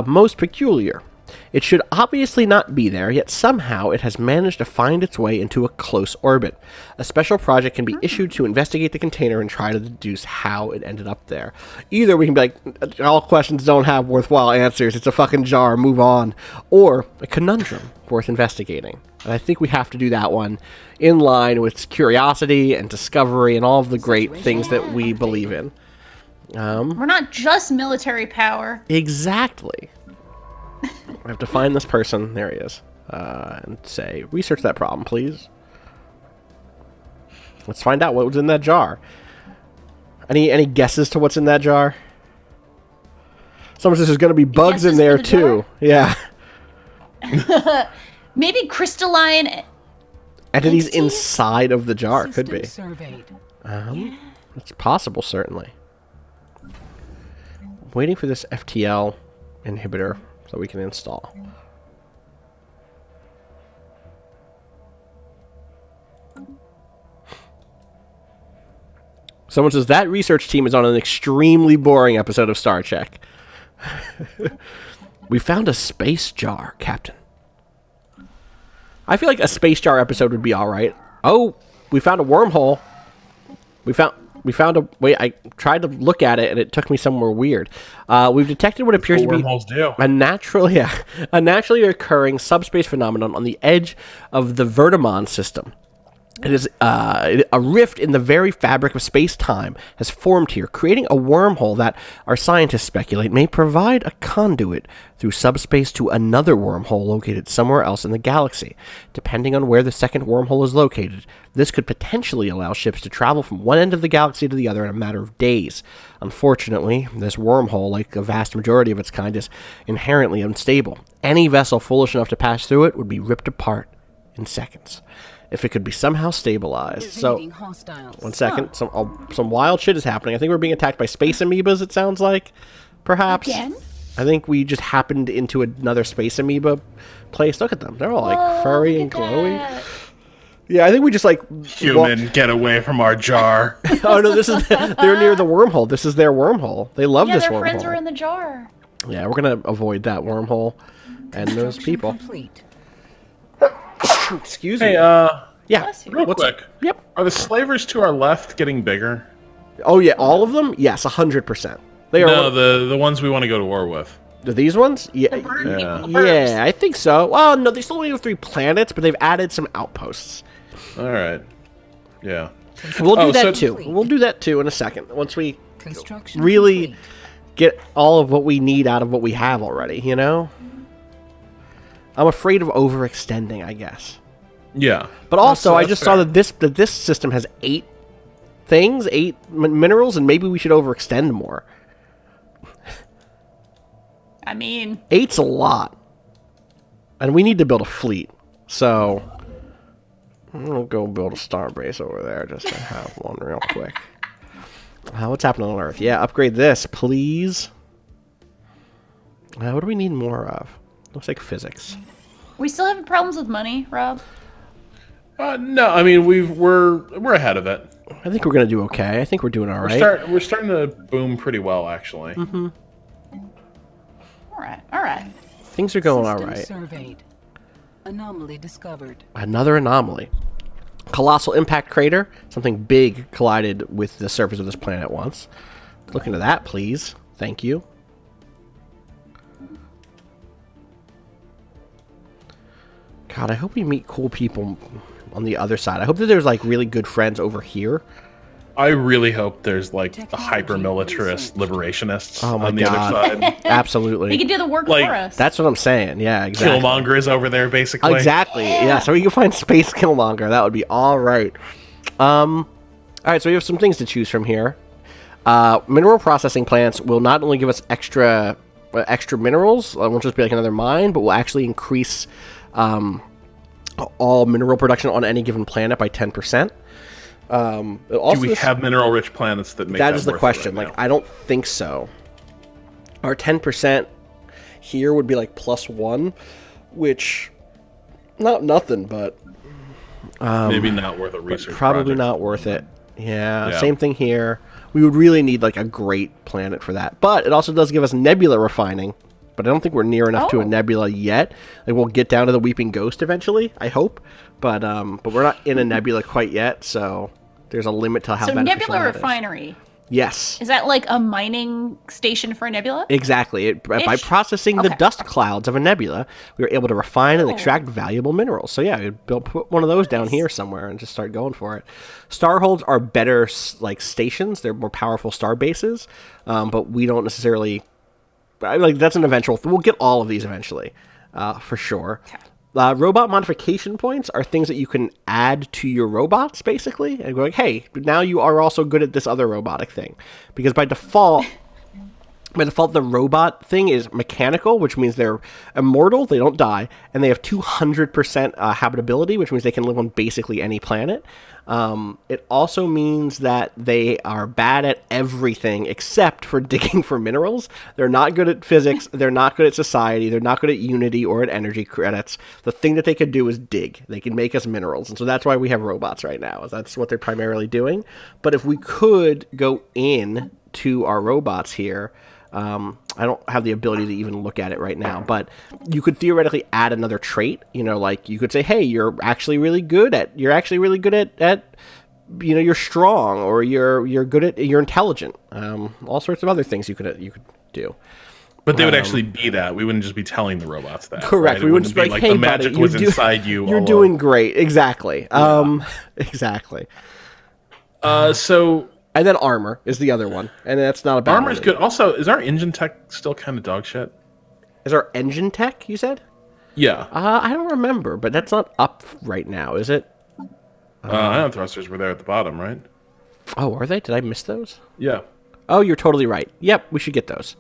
Most peculiar. It should obviously not be there, yet somehow it has managed to find its way into a close orbit. A special project can be issued to investigate the container and try to deduce how it ended up there. Either we can be like, all questions don't have worthwhile answers, it's a fucking jar, move on. Or a conundrum worth investigating. And I think we have to do that one in line with curiosity and discovery and all of the great things that we believe in. We're not just military power. Exactly. I have to find this person. There he is. And say, research that problem, please. Let's find out what was in that jar. Any guesses to what's in that jar? Someone says there's going to be bugs in there too. Yeah. Maybe crystalline entities inside of the jar. Could be. Surveyed. It's possible, certainly. Waiting for this FTL inhibitor so we can install. Someone says that research team is on an extremely boring episode of Star Trek. We found a space jar, Captain. I feel like a space jar episode would be all right. Oh, we found a wormhole. We found a... Wait, I tried to look at it, and it took me somewhere weird. We've detected what appears to be a naturally occurring subspace phenomenon on the edge of the Vertimon system. It is a rift in the very fabric of space-time has formed here, creating a wormhole that, our scientists speculate, may provide a conduit through subspace to another wormhole located somewhere else in the galaxy. Depending on where the second wormhole is located, this could potentially allow ships to travel from one end of the galaxy to the other in a matter of days. Unfortunately, this wormhole, like a vast majority of its kind, is inherently unstable. Any vessel foolish enough to pass through it would be ripped apart in seconds. If it could be somehow stabilized. So, one second. Some wild shit is happening. I think we're being attacked by space amoebas, it sounds like. Perhaps. Again? I think we just happened into another space amoeba place. Look at them. They're all like furry and glowy. Yeah, I think we just like human get away from our jar. Oh no, they're near the wormhole. This is their wormhole. They love this wormhole. Yeah, their friends are in the jar. Yeah, we're gonna avoid that wormhole and those people. Complete. Excuse me. Hey, yeah, real quick. Yep. Are the slavers to our left getting bigger? Oh yeah, all of them? Yes, 100%. They are. No, the ones we want to go to war with. These ones? Yeah, yeah, I think so. Well, no, they still only have 3 planets, but they've added some outposts. All right. Yeah. We'll do that too. We'll do that too in a second. Once we really complete. get all of what we need out of what we have already, you know? I'm afraid of overextending, I guess. Yeah. But also, I just saw fair. that this system has 8 things, 8 minerals, and maybe we should overextend more. I mean, 8's a lot. And we need to build a fleet. So I'm going to go build a starbase over there just to have one real quick. What's happening on Earth? Yeah, upgrade this, please. What do we need more of? Looks like physics. we still having problems with money, Rob. No, I mean we're ahead of it. I think we're going to do okay. I think we're doing all right. We're starting to boom pretty well, actually. Mm-hmm. All right. Things are going all System right. surveyed. Anomaly discovered. Another anomaly. Colossal impact crater. Something big collided with the surface of this planet once. Look into that, please. Thank you. God, I hope we meet cool people on the other side. I hope that there's like really good friends over here. I really hope there's like the hyper-militarist liberationists on the other side. Absolutely. He can do the work Like, for us. That's what I'm saying. Yeah, exactly. Killmonger is over there, basically. Exactly. Yeah. So we can find Space Killmonger. That would be all right. All right. So we have some things to choose from here. Mineral processing plants will not only give us extra minerals. It won't just be like another mine, but will actually increase all mineral production on any given planet by 10%. Do we have mineral-rich planets that make that is the question. Right, I don't think so. Our 10% here would be like +1, which not nothing, but maybe not worth a research. Probably project. not worth it. Yeah, same thing here. We would really need like a great planet for that, but it also does give us nebula refining. But I don't think we're near enough to a nebula yet. Like we'll get down to the Weeping Ghost eventually, I hope. But we're not in a nebula quite yet, so there's a limit to how beneficial nebula that refinery. Yes. Is that like a mining station for a nebula? Exactly. By processing the dust clouds of a nebula, we were able to refine and extract valuable minerals. So yeah, we'll put one of those down here somewhere and just start going for it. Starholds are better like stations. They're more powerful star bases, but we don't necessarily... Like that's an eventual... We'll get all of these eventually, for sure. Okay. Robot modification points are things that you can add to your robots, basically, and go like, hey, now you are also good at this other robotic thing. Because by default, the robot thing is mechanical, which means they're immortal, they don't die, and they have 200% habitability, which means they can live on basically any planet. It also means that they are bad at everything except for digging for minerals. They're not good at physics, they're not good at society, they're not good at unity or at energy credits. The thing that they could do is dig. They can make us minerals, and so that's why we have robots right now. That's what they're primarily doing. But if we could go in to our robots here... I don't have the ability to even look at it right now, but you could theoretically add another trait. You know, like you could say, "Hey, you're actually really good at you're strong, or you're good at you're intelligent." All sorts of other things you could do. But they would actually be that. We wouldn't just be telling the robots that. Correct. Right? We wouldn't just be like, "Hey, the magic buddy, was inside you. You're doing great." Exactly. Exactly. So. And then armor is the other one, and that's not a bad Armor's good. Also, is our engine tech still kind of dog shit? Is our engine tech, you said? Yeah. I don't remember, but that's not up right now, is it? Ion thrusters were there at the bottom, right? Oh, are they? Did I miss those? Yeah. Oh, you're totally right. Yep, we should get those.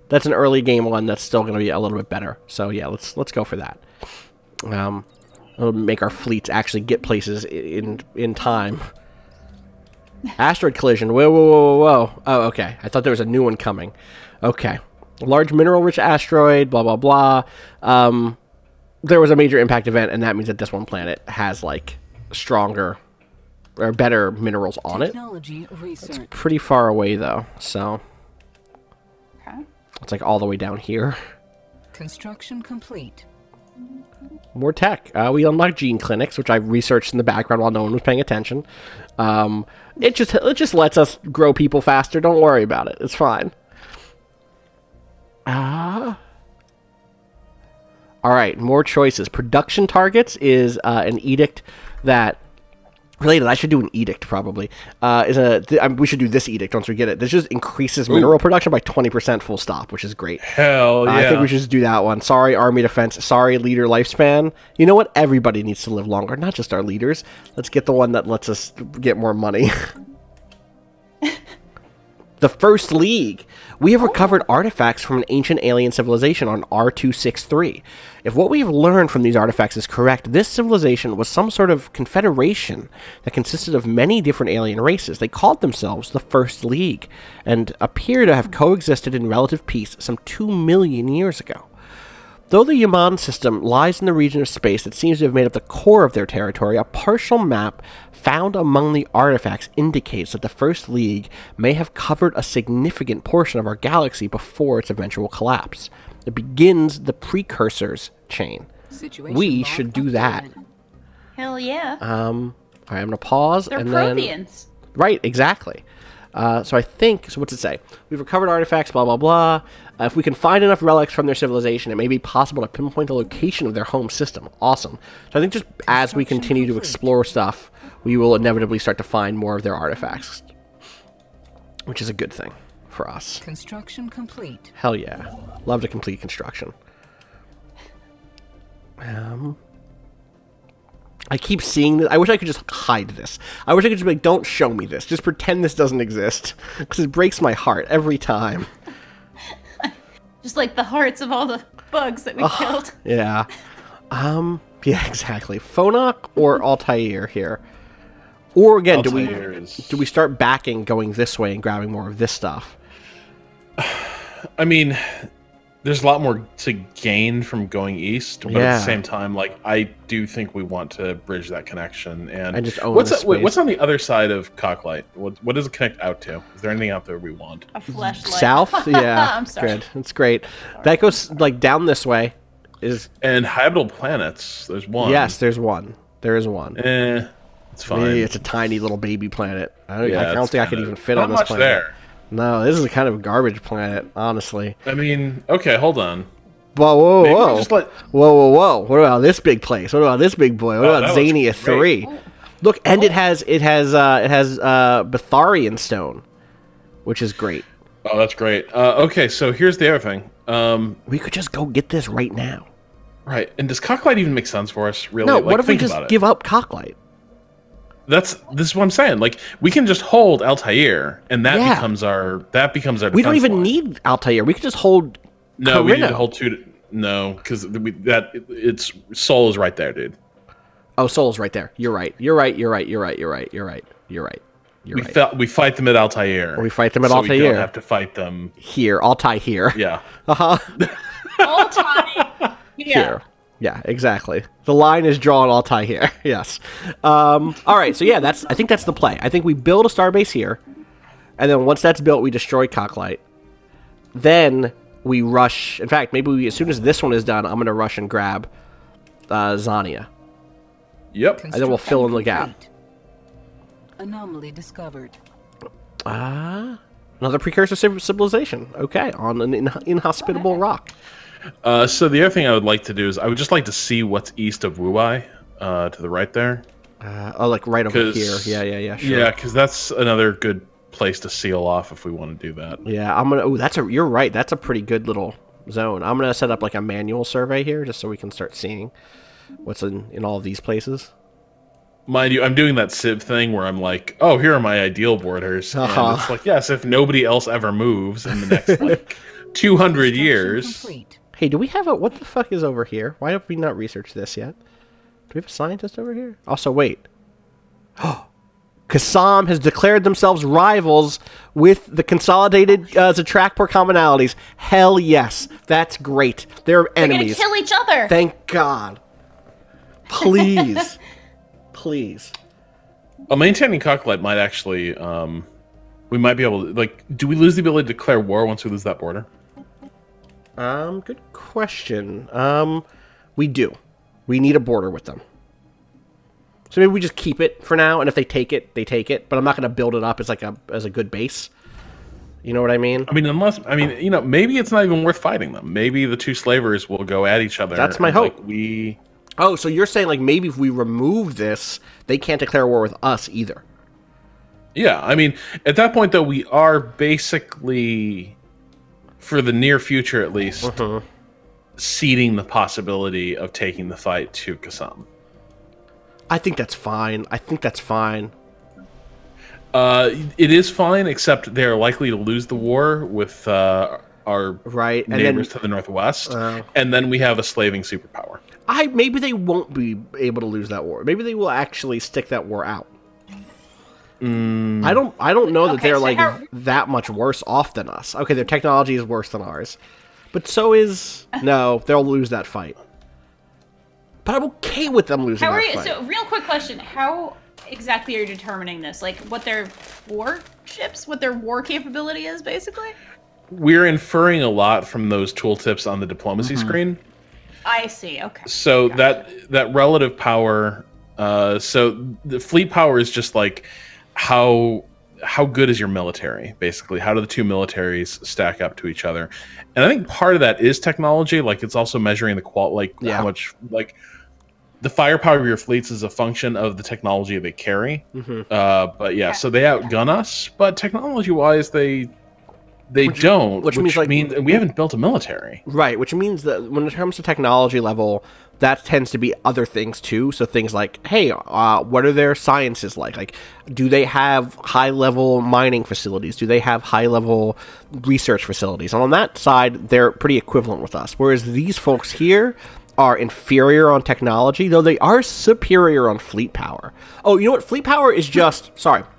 That's an early game one that's still going to be a little bit better. So yeah, let's go for that. It'll make our fleets actually get places in time. Asteroid collision. Whoa. Oh, okay. I thought there was a new one coming. Okay. Large mineral-rich asteroid, blah, blah, blah. There was a major impact event, and that means that this one planet has, like, stronger or better minerals on it. It's pretty far away though, so it's like all the way down here. Construction complete. More tech. We unlocked gene clinics, which I researched in the background while no one was paying attention. It just lets us grow people faster. Don't worry about it. It's fine. All right, more choices. Production targets is an edict that... Related, I should do an edict, probably. We should do this edict once we get it. This just increases mineral production by 20% full stop, which is great. Hell yeah. I think we should just do that one. Sorry, Army Defense. Sorry, leader lifespan. You know what? Everybody needs to live longer, not just our leaders. Let's get the one that lets us get more money. The First League. We have recovered artifacts from an ancient alien civilization on R263. If what we have learned from these artifacts is correct, this civilization was some sort of confederation that consisted of many different alien races. They called themselves the First League and appear to have coexisted in relative peace some 2 million years ago. Though the Yaman system lies in the region of space that seems to have made up the core of their territory, a partial map found among the artifacts indicates that the First League may have covered a significant portion of our galaxy before its eventual collapse. It begins the precursors chain. We should do that. Hell yeah. I'm going to pause. They're and Protheans. Then... Right, exactly. So what's it say? We've recovered artifacts, blah, blah, blah. If we can find enough relics from their civilization, it may be possible to pinpoint the location of their home system. Awesome. So I think just as we continue to explore stuff, we will inevitably start to find more of their artifacts, which is a good thing for us. Construction complete. Hell yeah. Love to complete construction. I keep seeing this. I wish I could just hide this. I wish I could just be like, don't show me this. Just pretend this doesn't exist. Because it breaks my heart every time. Just like the hearts of all the bugs that we killed. Yeah. Yeah, exactly. Phonak or Altair here? Or again, do we start backing, going this way and grabbing more of this stuff? I mean, there's a lot more to gain from going east, but at the same time, like, I do think we want to bridge that connection. And just own what's on the other side of Cocklight? What does it connect out to? Is there anything out there we want? A fleshlight. South? Yeah. I'm sorry. Good. It's great. That goes like down this way. And habitable planets. There's one. Yes, there's one. There is one. It's fine. It's a tiny little baby planet. I don't think I could even fit on this planet. There. No, this is a kind of garbage planet, honestly. I mean, okay, hold on. Whoa. Whoa. What about this big place? What about this big boy? What about Xania 3? Look, and it has Betharian stone, which is great. Oh, that's great. Okay, so here's the other thing. We could just go get this right now. Right. And does Cocklight even make sense for us, really? No, what if we just give up Cocklight? This is what I'm saying. Like, we can just hold Altair, and that becomes our We don't even need Altair. We could just hold No, Carino. we need to hold two. No, because it's Soul is right there, dude. Oh, Soul's right there. You're right. You're right. We fight them at Altair. We fight them at Altair. We don't have to fight them here. Altair here. Yeah. Altair. Here. Yeah, exactly. The line is drawn Altair here. Yes. All right. So yeah, I think that's the play. I think we build a starbase here, and then once that's built, we destroy Cocklight. Then we rush. In fact, maybe as soon as this one is done, I'm going to rush and grab Xania. Yep. And then we'll fill in the gap. Anomaly discovered. Another precursor civilization. Okay, on an inhospitable rock. So the other thing I would like to do is I would just like to see what's east of Wuai, to the right there. Like right over here. Yeah, sure. Yeah, because that's another good place to seal off if we want to do that. Yeah, I'm gonna. Oh, you're right. That's a pretty good little zone. I'm gonna set up like a manual survey here, just so we can start seeing what's in all of these places. Mind you, I'm doing that Civ thing where I'm like, oh, here are my ideal borders. And it's like, yes, if nobody else ever moves in the next, like, 200 years. Complete. Hey, do we have what the fuck is over here? Why have we not researched this yet? Do we have a scientist over here? Also, wait. Kassam has declared themselves rivals with the consolidated Zatrakpor commonalities. Hell yes. That's great. They're enemies. They're gonna kill each other. Thank God. Please. please. A maintaining Cocklight might actually, we might be able to, like, do we lose the ability to declare war once we lose that border? Good question. We do. We need a border with them. So maybe we just keep it for now, and if they take it, they take it. But I'm not going to build it up as as a good base. You know what I mean? Maybe it's not even worth fighting them. Maybe the two slavers will go at each other. That's my hope. Oh, so you're saying, like, maybe if we remove this, they can't declare war with us either. Yeah, I mean, at that point, though, we are basically, for the near future at least, ceding the possibility of taking the fight to Kassam. I think that's fine. It is fine, except they're likely to lose the war with our neighbors to the northwest, and then we have a slaving superpower. Maybe they won't be able to lose that war. Maybe they will actually stick that war out. I don't know that they're that much worse off than us. Okay, their technology is worse than ours, but so is they'll lose that fight. But I'm okay with them losing that fight. So, real quick question: how exactly are you determining this? Like, what their warships, what their war capability is, basically? We're inferring a lot from those tooltips on the diplomacy screen. I see. Okay. So that relative power. So the fleet power is just like how good is your military, basically. How do the two militaries stack up to each other? And I think part of that is technology. Like, it's also measuring the how much, like, the firepower of your fleets is a function of the technology they carry. But yeah, so they outgun us, but technology-wise, they don't. Which means we haven't built a military. Right, which means that when it comes to technology level, that tends to be other things too. So things like, hey, what are their sciences like? Like, do they have high-level mining facilities? Do they have high-level research facilities? And on that side, they're pretty equivalent with us. Whereas these folks here are inferior on technology, though they are superior on fleet power. Oh, you know what? Fleet power is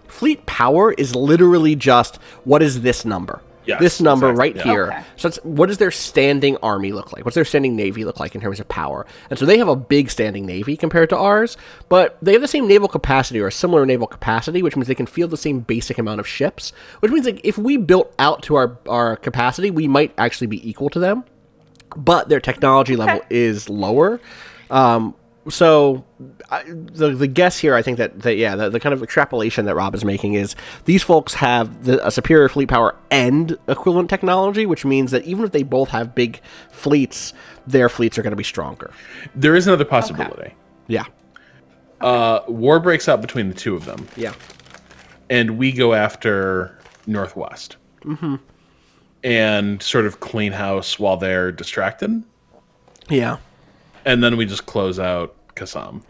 Fleet power is literally just, what is this number? Yes, this number exactly, right here. Okay. So what does their standing army look like? What's their standing navy look like in terms of power? And so they have a big standing navy compared to ours, but they have the same naval capacity or a similar naval capacity, which means they can field the same basic amount of ships, which means, like, if we built out to our capacity, we might actually be equal to them, but their technology level is lower. So the guess here, I think the kind of extrapolation that Rob is making is these folks have a superior fleet power and equivalent technology, which means that even if they both have big fleets, their fleets are going to be stronger. There is another possibility. Okay. Yeah. War breaks out between the two of them. Yeah. And we go after Northwest. And sort of clean house while they're distracted. Yeah. And then we just close out Kassam.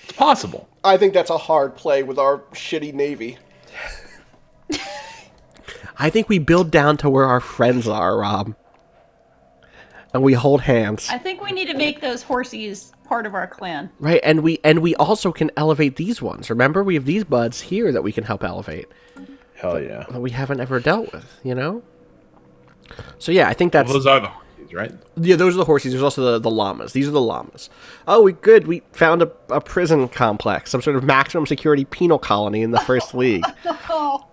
It's possible. I think that's a hard play with our shitty navy. I think we build down to where our friends are, Rob. And we hold hands. I think we need to make those horsies part of our clan. Right, and we also can elevate these ones. Remember, we have these buds here that we can help elevate. Hell yeah. That we haven't ever dealt with, you know? So yeah, I think that's... Well, those are the horsies, right? Yeah, those are the horsies. There's also the llamas. These are the llamas. Oh, we found a prison complex, some sort of maximum security penal colony in the First League.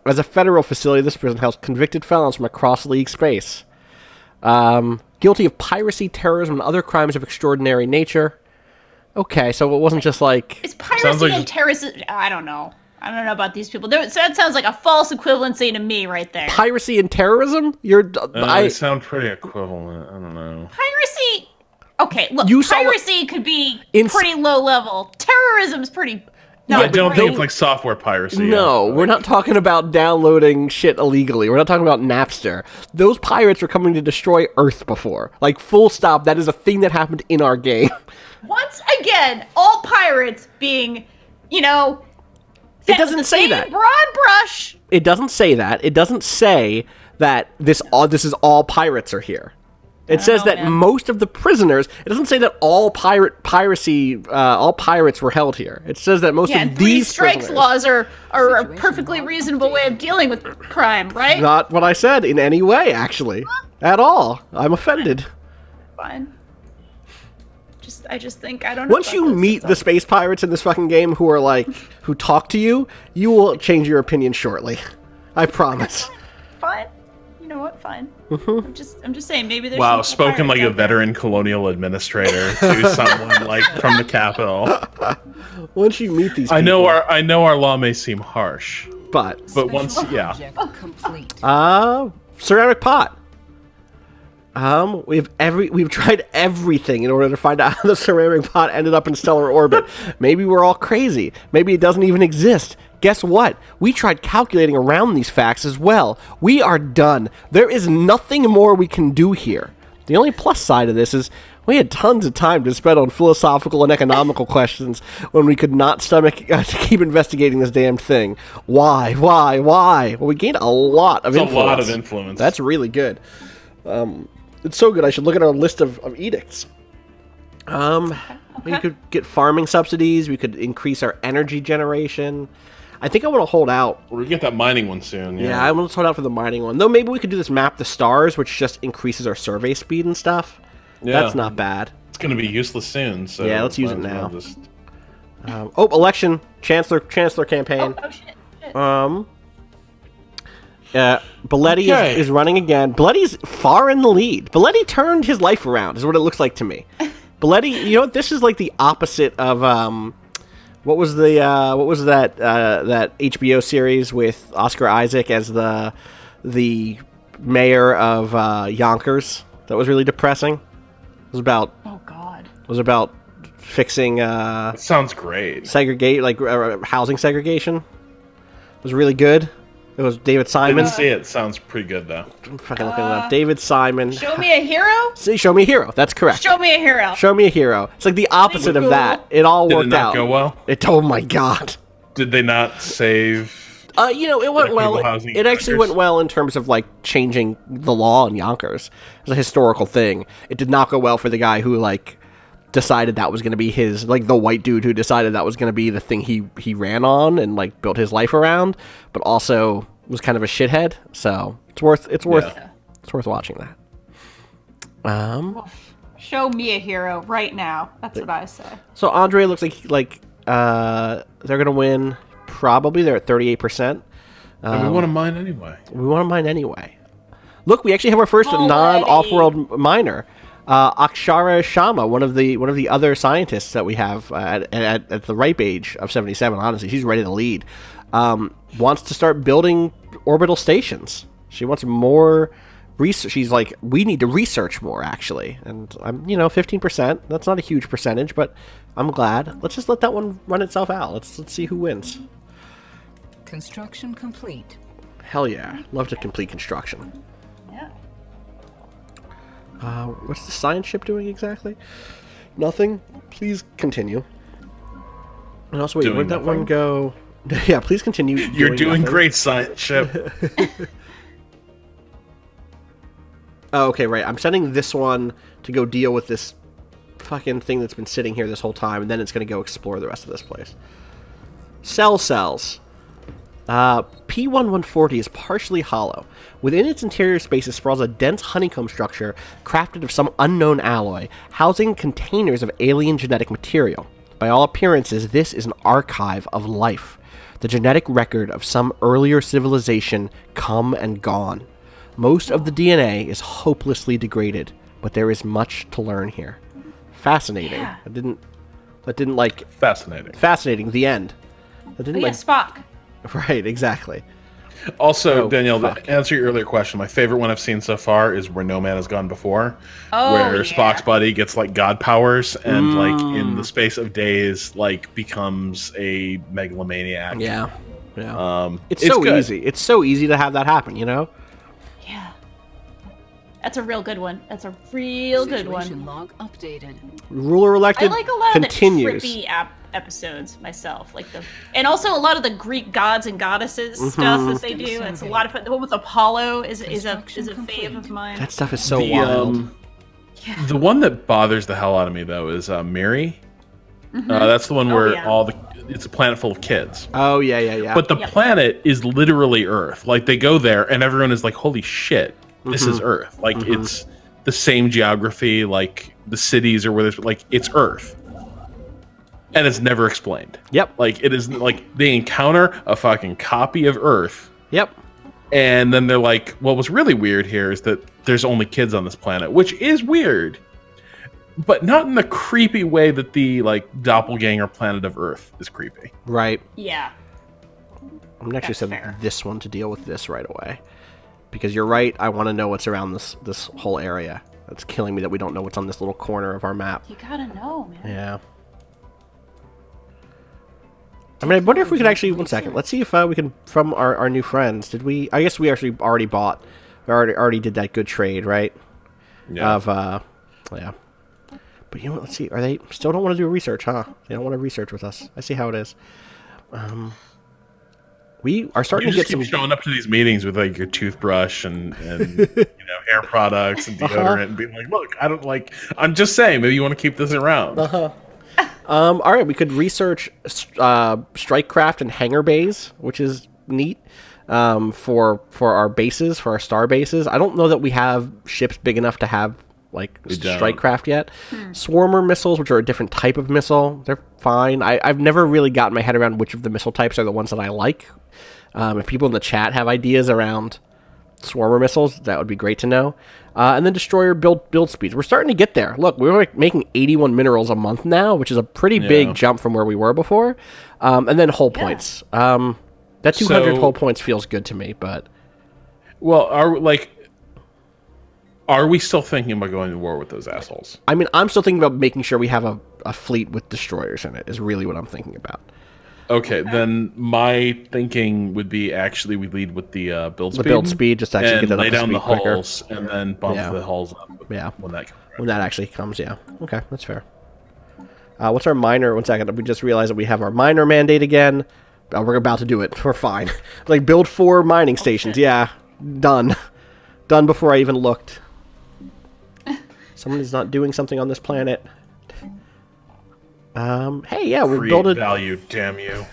As a federal facility, this prison housed convicted felons from across League space. Guilty of piracy, terrorism, and other crimes of extraordinary nature. Okay, so it wasn't just like... Is piracy and terrorism... I don't know about these people. That sounds like a false equivalency to me right there. Piracy and terrorism? They sound pretty equivalent. I don't know. Piracy... Okay, look, piracy could be pretty low level. Terrorism's pretty... No, I don't think it's like software piracy. No, we're not talking about downloading shit illegally. We're not talking about Napster. Those pirates were coming to destroy Earth before. Like, full stop, that is a thing that happened in our game. Once again, all pirates being, It doesn't say that. Broad brush. It doesn't say that. It doesn't say that this is all pirates are here. It says that most of the prisoners. It doesn't say that all all pirates were held here. It says that most of these strikes laws are a perfectly reasonable way of dealing with crime, right? Not what I said in any way, actually, at all. I'm offended. Fine. just think I don't know. Once you meet the space pirates in this fucking game who talk to you, you will change your opinion shortly. I promise. Fine. You know what? Fine. I'm just saying maybe there's. Wow, spoken like a veteran colonial administrator to someone like from the capital. Once you meet these, I know our law may seem harsh, but once, yeah. Complete. Ceramic pot. We've tried everything in order to find out how the ceramic pot ended up in stellar orbit. Maybe we're all crazy. Maybe it doesn't even exist. Guess what? We tried calculating around these facts as well. We are done. There is nothing more we can do here. The only plus side of this is we had tons of time to spend on philosophical and economical questions when we could not stomach to keep investigating this damn thing. Why? Well, we gained a lot of influence. A lot of influence. That's really good. It's so good, I should look at our list of edicts. We could get farming subsidies. We could increase our energy generation. I think I want to hold out. We'll get that mining one soon. Yeah, I want to hold out for the mining one. Though maybe we could do this map the stars, which just increases our survey speed and stuff. Yeah. That's not bad. It's going to be useless soon. So yeah, let's use it now. Election. Chancellor campaign. Oh shit. Belletti is running again. Belletti's far in the lead. Belletti turned his life around, is what it looks like to me. Belletti, you know what? This is like the opposite of what was that HBO series with Oscar Isaac as the mayor of Yonkers? That was really depressing. It was about fixing. That sounds great. Housing segregation. It was really good. It was David Simon. Didn't see it. Sounds pretty good though. I'm fucking looking it up. David Simon. Show me a hero. See, show me a hero. That's correct. Show me a hero. Show me a hero. It's like the opposite of that. It all worked out. Did it not go well? Oh my god. Did they not save? It went well. It actually went well in terms of like changing the law in Yonkers. It's a historical thing. It did not go well for the guy who decided that was going to be his, the white dude who decided that was going to be the thing he ran on and built his life around, but also was kind of a shithead. So it's worth watching that. Show me a hero right now. That's what I say. So Andre looks like they're going to win. Probably they're at 38%. And we want to mine anyway. Look, we actually have our first non-off-world miner. Akshara Sharma, one of the other scientists that we have at the ripe age of 77, honestly, she's ready to lead. Wants to start building orbital stations. She wants more research. She's like, we need to research more, actually. And I'm, 15%. That's not a huge percentage, but I'm glad. Let's just let that one run itself out. Let's see who wins. Construction complete. Hell yeah, love to complete construction. Yeah. What's the science ship doing exactly? Nothing. Please continue. And also, wait, where'd that one go? Yeah, please continue. You're doing great, science ship. Oh, okay, right. I'm sending this one to go deal with this fucking thing that's been sitting here this whole time, and then it's going to go explore the rest of this place. Cells. P1140 is partially hollow. Within its interior spaces sprawls a dense honeycomb structure crafted of some unknown alloy, housing containers of alien genetic material. By all appearances, this is an archive of life, the genetic record of some earlier civilization come and gone. Most of the DNA is hopelessly degraded, but there is much to learn here. Fascinating. Yeah. Fascinating. The end. Spock. Right, exactly. Also, Danielle, to answer your earlier question, my favorite one I've seen so far is Where No Man Has Gone Before, where Spock's buddy gets god powers and in the space of days becomes a megalomaniac. Yeah. It's so good. Easy. It's so easy to have that happen, Yeah. That's a real good one. Good one. Log updated. Ruler elected. I like a lot continues. of the trippy episodes myself, and also a lot of the Greek gods and goddesses stuff that they do. It's a lot of fun. The one with Apollo is a fave of mine. That stuff is so wild. The one that bothers the hell out of me though is Miri. That's the one where it's a planet full of kids. Oh yeah. But the planet is literally Earth. They go there and everyone is like, "Holy shit, this is Earth!" It's the same geography, the cities or where there's like it's Earth. And it's never explained. Yep. Like it is like they encounter a fucking copy of Earth. Yep. And then they're like, what was really weird here is that there's only kids on this planet, which is weird. But not in the creepy way that the like doppelganger planet of Earth is creepy. Right. Yeah. I'm gonna actually send this one to deal with this right away. Because you're right, I want to know what's around this whole area. It's killing me that we don't know what's on this little corner of our map. You gotta know, man. Yeah. I mean, I wonder if we could actually... One second. Let's see if we can... From our new friends, did we... I guess we actually already bought... We already did that good trade, right? Yeah. Yeah. But you know what? Let's see. Are they... Still don't want to do research, huh? They don't want to research with us. I see how it is. We are starting to get some... showing up to these meetings with like your toothbrush and hair products and deodorant and being like, look, I don't like... I'm just saying, maybe you want to keep this around. All right, we could research strikecraft and hangar bays, which is neat for our bases, for our star bases. I don't know that we have ships big enough to have like strikecraft yet. Swarmer missiles, which are a different type of missile, they're fine. I've never really gotten my head around which of the missile types are the ones that I like. If people in the chat have ideas around swarmer missiles, that would be great to know. And then destroyer build speeds. We're starting to get there. Look, we're like making 81 minerals a month now, which is a pretty big jump from where we were before. And then hull points. That 200 hull points feels good to me, but... Well, are we still thinking about going to war with those assholes? I mean, I'm still thinking about making sure we have a fleet with destroyers in it, is really what I'm thinking about. Okay, then my thinking would be actually we lead with the build speed. The build speed, just to actually get that up to speed quicker. quicker. Lay down the hulls, and then bump the hulls up when that comes around. When that actually comes, yeah. Okay, that's fair. What's our minor? 1 second. We just realized that we have our minor mandate again. We're about to do it. We're fine. Like, build 4 mining stations. Yeah, done. Done before I even looked. Someone is not doing something on this planet. Hey, yeah, we're building value, damn you.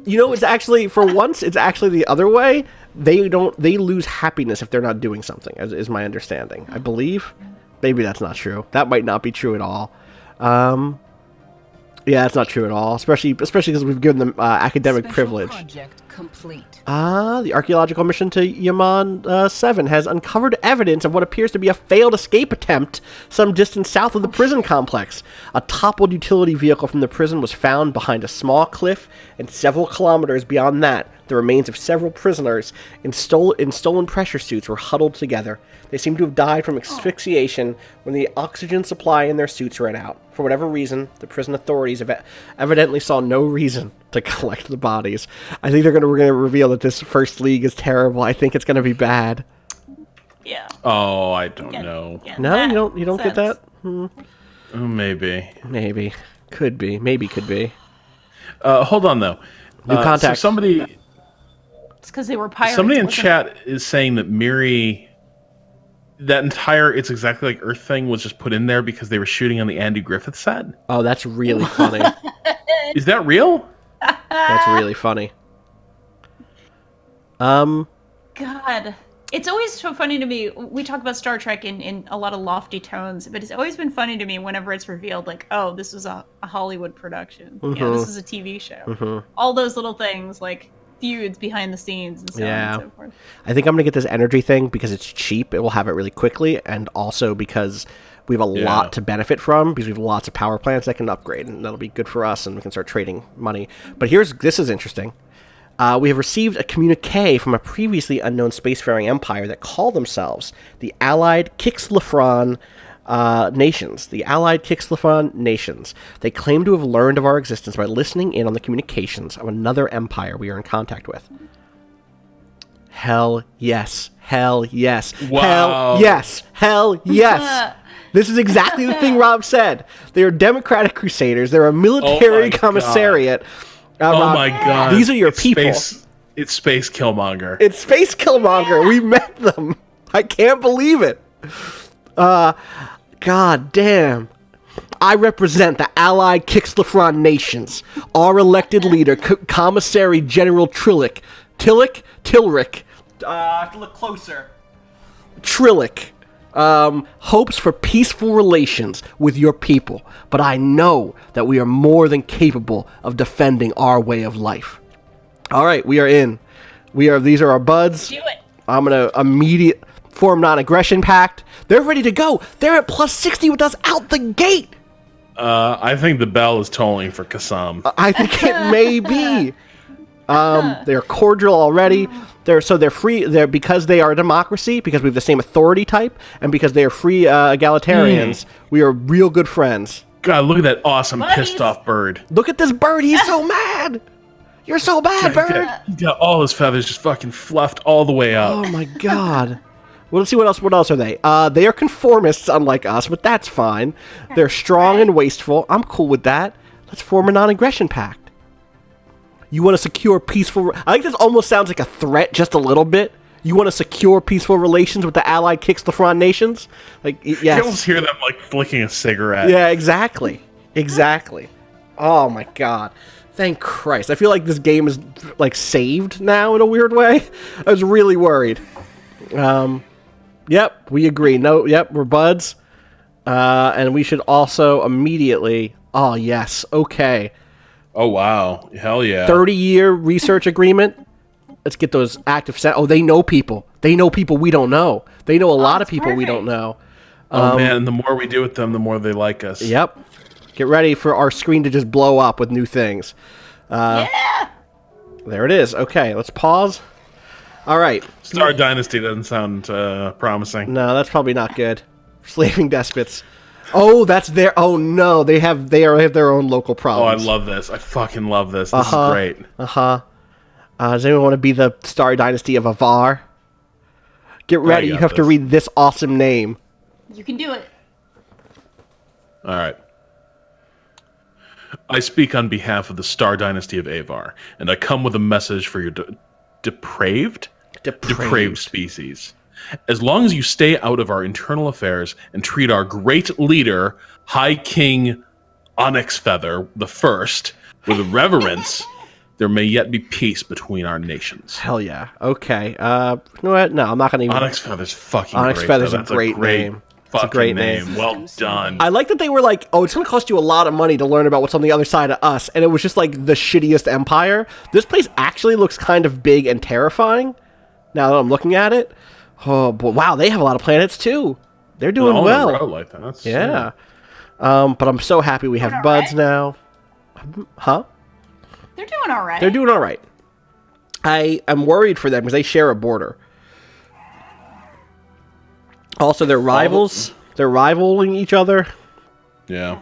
You know, it's actually, for once, it's actually the other way. They lose happiness if they're not doing something, is my understanding. I believe. Maybe that's not true. That might not be true at all. Yeah, it's not true at all. Especially because we've given them academic privilege. Project complete. The archaeological mission to Yaman 7 has uncovered evidence of what appears to be a failed escape attempt some distance south of the prison complex. A toppled utility vehicle from the prison was found behind a small cliff, and several kilometers beyond that, the remains of several prisoners in stolen pressure suits were huddled together. They seem to have died from asphyxiation when the oxygen supply in their suits ran out. For whatever reason, the prison authorities evidently saw no reason to collect the bodies. I think we're going to reveal that this first league is terrible. I think it's going to be bad. Yeah. Oh, I don't know. No, you don't get that? Oh, maybe. Maybe. Could be. Maybe could be. Hold on, though. New contact. So somebody... It's because they were pirates. Somebody in chat is saying that Miri... That entire "it's exactly like Earth" thing was just put in there because they were shooting on the Andy Griffith set. Oh, that's really funny. Is that real? That's really funny. God, it's always so funny to me. We talk about Star Trek in a lot of lofty tones, but it's always been funny to me whenever it's revealed, like, oh, this was a Hollywood production. Mm-hmm. Yeah, this is a TV show. Mm-hmm. All those little things, like feuds behind the scenes and so on and so forth. I think I'm going to get this energy thing because it's cheap. It will have it really quickly, and also because we have a lot to benefit from, because we have lots of power plants that can upgrade, and that'll be good for us, and we can start trading money. But this is interesting. We have received a communique from a previously unknown spacefaring empire that call themselves the Allied Kixlafron Nations. The Allied Kixlafron Nations. They claim to have learned of our existence by listening in on the communications of another empire we are in contact with. Hell yes. Hell yes. Wow. Hell yes. Hell yes. This is exactly the thing Rob said. They are democratic crusaders. They're a military commissariat. Oh my God. These are your people. It's Space Killmonger. It's Space Killmonger. We met them. I can't believe it. God damn. I represent the Allied Kixlafron Nations. Our elected leader, Commissary General Tilric. I have to look closer. Tilric. hopes for peaceful relations with your people, but I know that we are more than capable of defending our way of life. All right, we are in. These are our buds. Do it. I'm going to immediate form non-aggression pact. They're ready to go. They're at plus 60 with us out the gate. I think the bell is tolling for Kassam. I think it may be. They're cordial already. They're free. They're because they are a democracy, because we have the same authority type, and because they are free egalitarians. We are real good friends. God, look at that awesome pissed off bird. Look at this bird. He's so mad. You're so bad, bird. He's got all his feathers just fucking fluffed all the way up. Oh my god. Well, let's see what else. What else are they? They are conformists, unlike us, but that's fine. They're strong and wasteful. I'm cool with that. Let's form a non-aggression pact. You want to secure peaceful... I think this almost sounds like a threat just a little bit. You want to secure peaceful relations with the allied Kixlafron nations? Like, yes. You almost hear them, like, flicking a cigarette. Yeah, exactly. Exactly. Oh, my God. Thank Christ. I feel like this game is, like, saved now in a weird way. I was really worried. Yep, we agree. No, yep, we're buds. And we should also immediately... Oh, yes. Okay. Oh, wow. Hell yeah. 30-year research agreement. Let's get those active... Oh, they know people. They know people we don't know. They know a lot of people we don't know. Oh, man, and the more we do with them, the more they like us. Yep. Get ready for our screen to just blow up with new things. Yeah! There it is. Okay, let's pause. All right. Star Dynasty doesn't sound promising. No, that's probably not good. Slaving despots. Oh, that's their... Oh, no. They have their own local problems. Oh, I love this. I fucking love this. This is great. Does anyone want to be the Star Dynasty of Avar? Get ready. You have to read this awesome name. You can do it. All right. I speak on behalf of the Star Dynasty of Avar, and I come with a message for your depraved species. As long as you stay out of our internal affairs and treat our great leader, High King Onyx Feather the First, with reverence, there may yet be peace between our nations. Hell yeah. Okay. You know what? No, I'm not going to even... Onyx Feather's fucking Onyx great. Feather's a great name. It's a great name. Well done. I like that they were like, oh, it's going to cost you a lot of money to learn about what's on the other side of us. And it was just like the shittiest empire. This place actually looks kind of big and terrifying now that I'm looking at it. Oh, but wow, they have a lot of planets too. They're doing well. Like that. That's yeah. But I'm so happy we have buds now. Huh? They're doing all right. They're doing all right. I'm worried for them because they share a border. Also, they're rivals. They're rivaling each other. Yeah.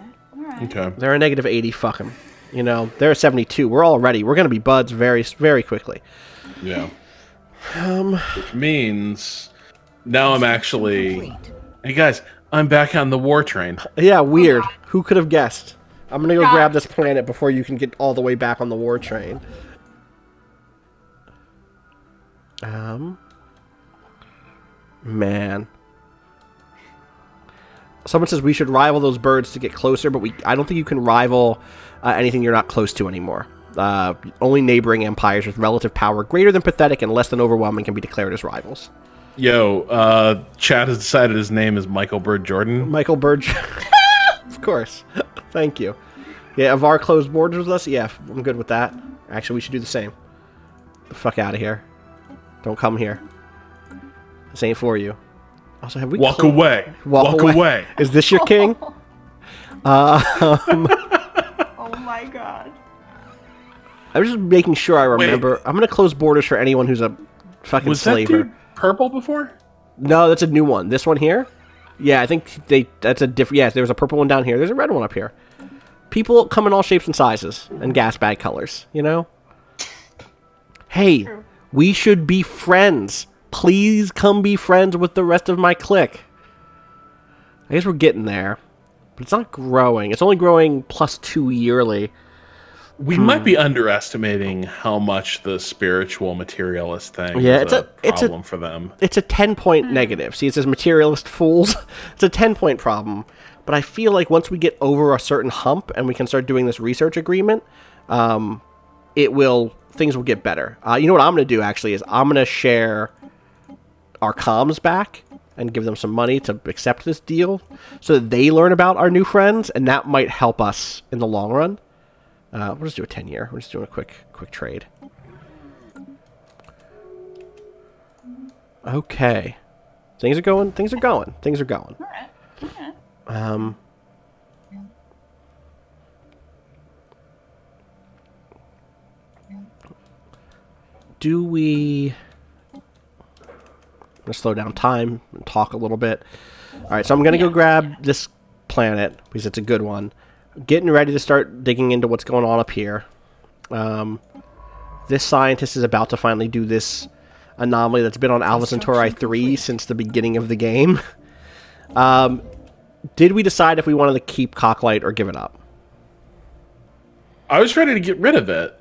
Okay. They're a negative 80. Fuck them. You know, they're a 72. We're all ready. We're going to be buds very, very quickly. Yeah. Which means now I'm actually... Hey, guys, I'm back on the war train. Yeah, weird. Who could have guessed? I'm going to go grab this planet before you can get all the way back on the war train. Man. Someone says we should rival those birds to get closer, but I don't think you can rival anything you're not close to anymore. Only neighboring empires with relative power greater than pathetic and less than overwhelming can be declared as rivals. Yo, Chad has decided his name is Michael Bird Jordan. Michael Bird. Of course. Thank you. Yeah, Avar closed borders with us? Yeah, I'm good with that. Actually, we should do the same. Get the fuck out of here. Don't come here. This ain't for you. Also, have we Walk away. Walk away. Is this your king? Oh my god. I'm just making sure I remember. I'm going to close borders for anyone who's a fucking slaver. Was that dude purple before? No, that's a new one. This one here? Yeah, I think that's a different... Yeah, there was a purple one down here. There's a red one up here. People come in all shapes and sizes and gas bag colors, you know? Hey, we should be friends. Please come be friends with the rest of my clique. I guess we're getting there. But it's not growing. It's only growing +2 yearly. We might be underestimating how much the spiritual materialist thing is a problem for them. It's a 10-point negative. See, it says materialist fools. It's a 10-point problem. But I feel like once we get over a certain hump and we can start doing this research agreement, things will get better. You know what I'm going to do, actually, is I'm going to share our comms back and give them some money to accept this deal so that they learn about our new friends, and that might help us in the long run. We'll just do a 10-year. We're just doing a quick trade. Okay. Things are going. All right. Do we... I'm going to slow down time and talk a little bit. All right, so I'm going to go grab this planet because it's a good one. Getting ready to start digging into what's going on up here. This scientist is about to finally do this anomaly that's been on Alpha Centauri 3 since the beginning of the game. Did we decide if we wanted to keep Cocklight or give it up? I was ready to get rid of it.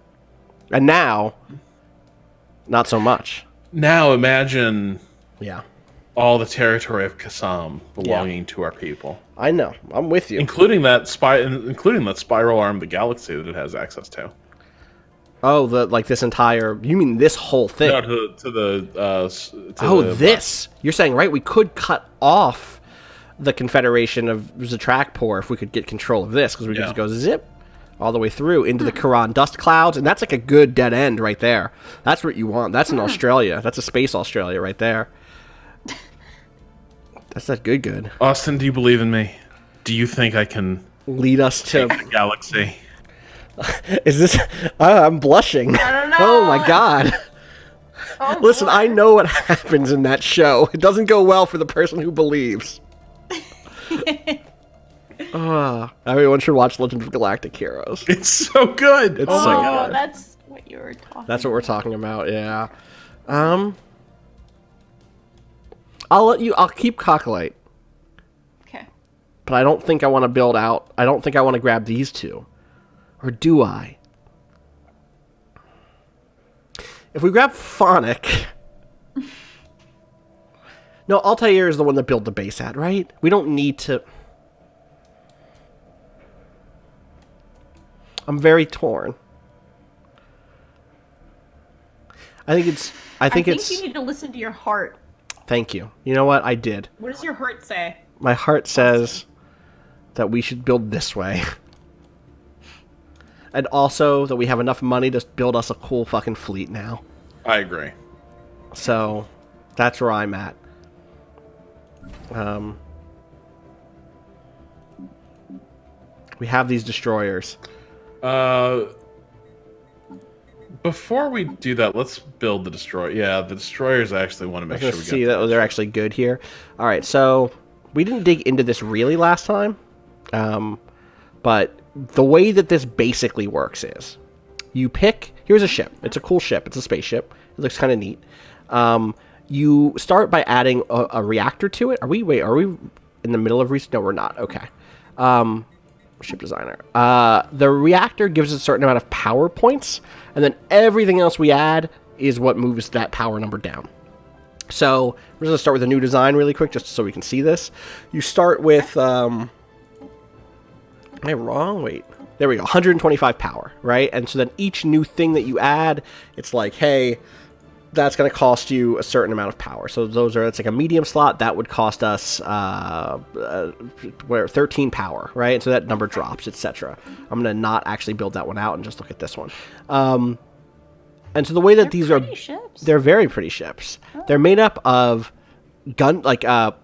And now, not so much. Now imagine all the territory of Kassam belonging to our people. I know. I'm with you. Including that spiral arm of the galaxy that it has access to. Oh, this entire... You mean this whole thing? No, this. You're saying, right, we could cut off the Confederation of Zatrakpor if we could get control of this, because we could just go zip all the way through into the Quran dust clouds, and that's like a good dead end right there. That's what you want. That's in Australia. That's a space Australia right there. That's that good. Austin, do you believe in me? Do you think I can lead us to the galaxy? Is this... I'm blushing. I don't know. Oh my god. Oh, listen, boy. I know what happens in that show. It doesn't go well for the person who believes. Everyone should watch Legend of Galactic Heroes. It's so good. It's so good. That's what you were talking That's what we're talking about, yeah. I'll keep Cocklight. Okay. But I don't think I want to build out... I don't think I want to grab these two. Or do I? If we grab Phonic... No, Altair is the one that built the base at, right? We don't need to... I'm very torn. I think you need to listen to your heart. Thank you. You know what? I did. What does your heart say? My heart says that we should build this way. And also that we have enough money to build us a cool fucking fleet now. I agree. So, that's where I'm at. We have these destroyers. Before we do that, let's build the destroyer. Yeah, the destroyers I actually want to make sure we see that they're actually good here. All right, so we didn't dig into this really last time, but the way that this basically works is you pick. Here's a ship. It's a cool ship. It's a spaceship. It looks kind of neat. You start by adding a reactor to it. Are we in the middle of No, we're not. Okay. Ship designer. The reactor gives us a certain amount of power points, and then everything else we add is what moves that power number down. So we're going to start with a new design really quick, just so we can see this. You start with... am I wrong? Wait. There we go. 125 power, right? And so then each new thing that you add, it's like, hey, that's going to cost you a certain amount of power. So it's like a medium slot. That would cost us 13 power, right? And so that number drops, etc. I'm going to not actually build that one out and just look at this one. And so the way that these are... ships. They're very pretty ships. Oh. They're made up of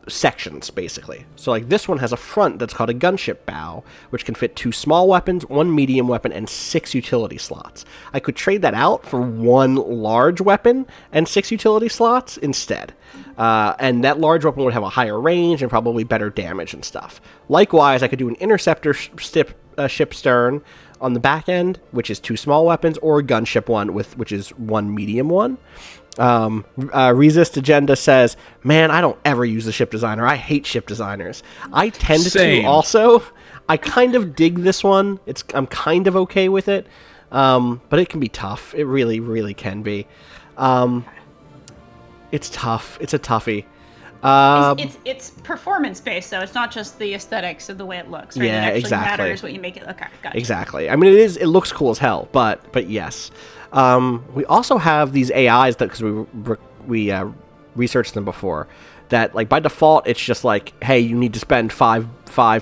sections, basically. So like this one has a front that's called a gunship bow, which can fit 2 small weapons, 1 medium weapon, and 6 utility slots. I could trade that out for 1 large weapon and 6 utility slots instead. And that large weapon would have a higher range and probably better damage and stuff. Likewise, I could do an interceptor ship stern on the back end, which is 2 small weapons, or a gunship one which is 1 medium one. Resist Agenda says, man, I don't ever use the ship designer. I hate ship designers. I tend to also. I kind of dig this one. I'm kind of okay with it. But it can be tough. It really, really can be. It's tough. It's a toughie. It's performance based, though. It's not just the aesthetics of the way it looks. Right? Yeah, it actually exactly. matters what you make it. Okay, gotcha. Exactly. I mean, it looks cool as hell, but yes. We also have these AIs that, because we researched them before, that, like, by default, it's just like, hey, you need to spend five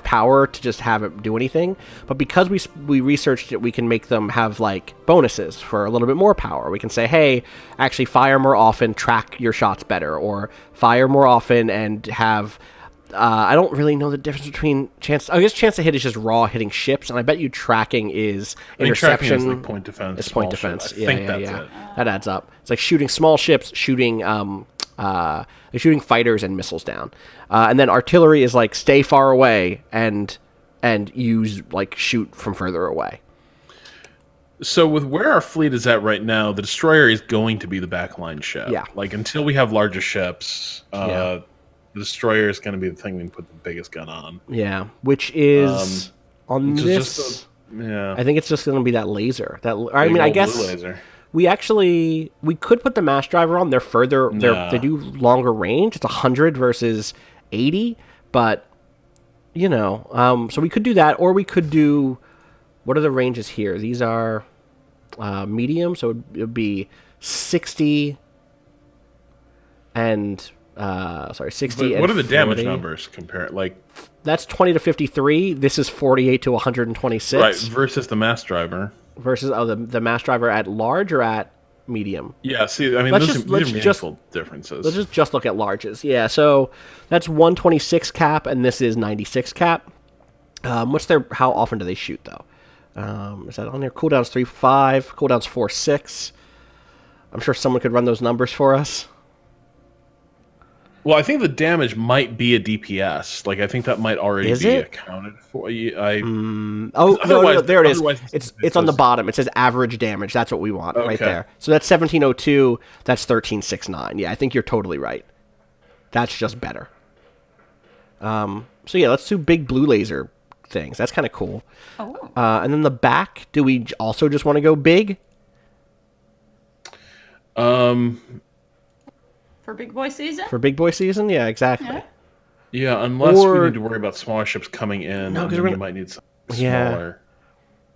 power to just have it do anything. But because we researched it, we can make them have, like, bonuses for a little bit more power. We can say, hey, actually fire more often, track your shots better, or fire more often and have... I don't really know the difference between chance. I guess chance to hit is just raw hitting ships, and I bet you tracking is interception. Tracking is like point defense. It's point defense. I think that's it. That adds up. It's like shooting small ships, shooting shooting fighters and missiles down, and then artillery is like stay far away and use like shoot from further away. So with where our fleet is at right now, the destroyer is going to be the backline ship. Yeah. Like until we have larger ships. The destroyer is going to be the thing we can put the biggest gun on. Yeah, which is on this. Yeah, I think it's just going to be that laser. I guess laser. we could put the mass driver on. They're further. They do longer range. It's 100 versus 80, but so we could do that, or we could do. What are the ranges here? These are medium, so it would be 60 and. 60. But what are the 40. damage numbers compared? Like that's 20 to 53. This is 48 to 126. Right, versus the mass driver. Versus the mass driver at large or at medium. Yeah. See, I mean, these are meaningful differences. Let's just look at larges. Yeah. So that's 126 cap, and this is 96 cap. How often do they shoot though? Is that on there? Cooldown's 3-5. Cooldown's 4-6. I'm sure someone could run those numbers for us. Well, I think the damage might be a DPS. Like, I think that might already be accounted for. No, there it is. It's on the bottom. It says average damage. That's what we want right there. So that's 1702. That's 1369. Yeah, I think you're totally right. That's just better. So yeah, let's do big blue laser things. That's kind of cool. Oh. And then the back, do we also just want to go big? For big boy season? For big boy season? Yeah, exactly. Yeah, unless we need to worry about smaller ships coming in. No, because we might need something smaller.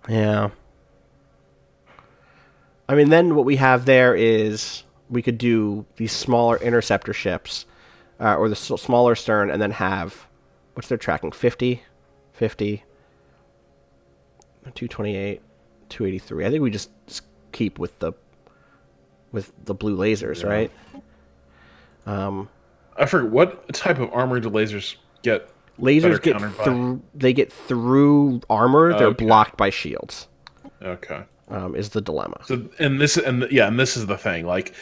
Yeah. I mean, then what we have there is we could do these smaller interceptor ships, or the smaller stern, and then have, what's their tracking? 50, 228, 283. I think we just keep with the blue lasers, right? I forget what type of armor do lasers get. Lasers get through armor. They're blocked by shields. Okay. Is the dilemma. So this is the thing. Like,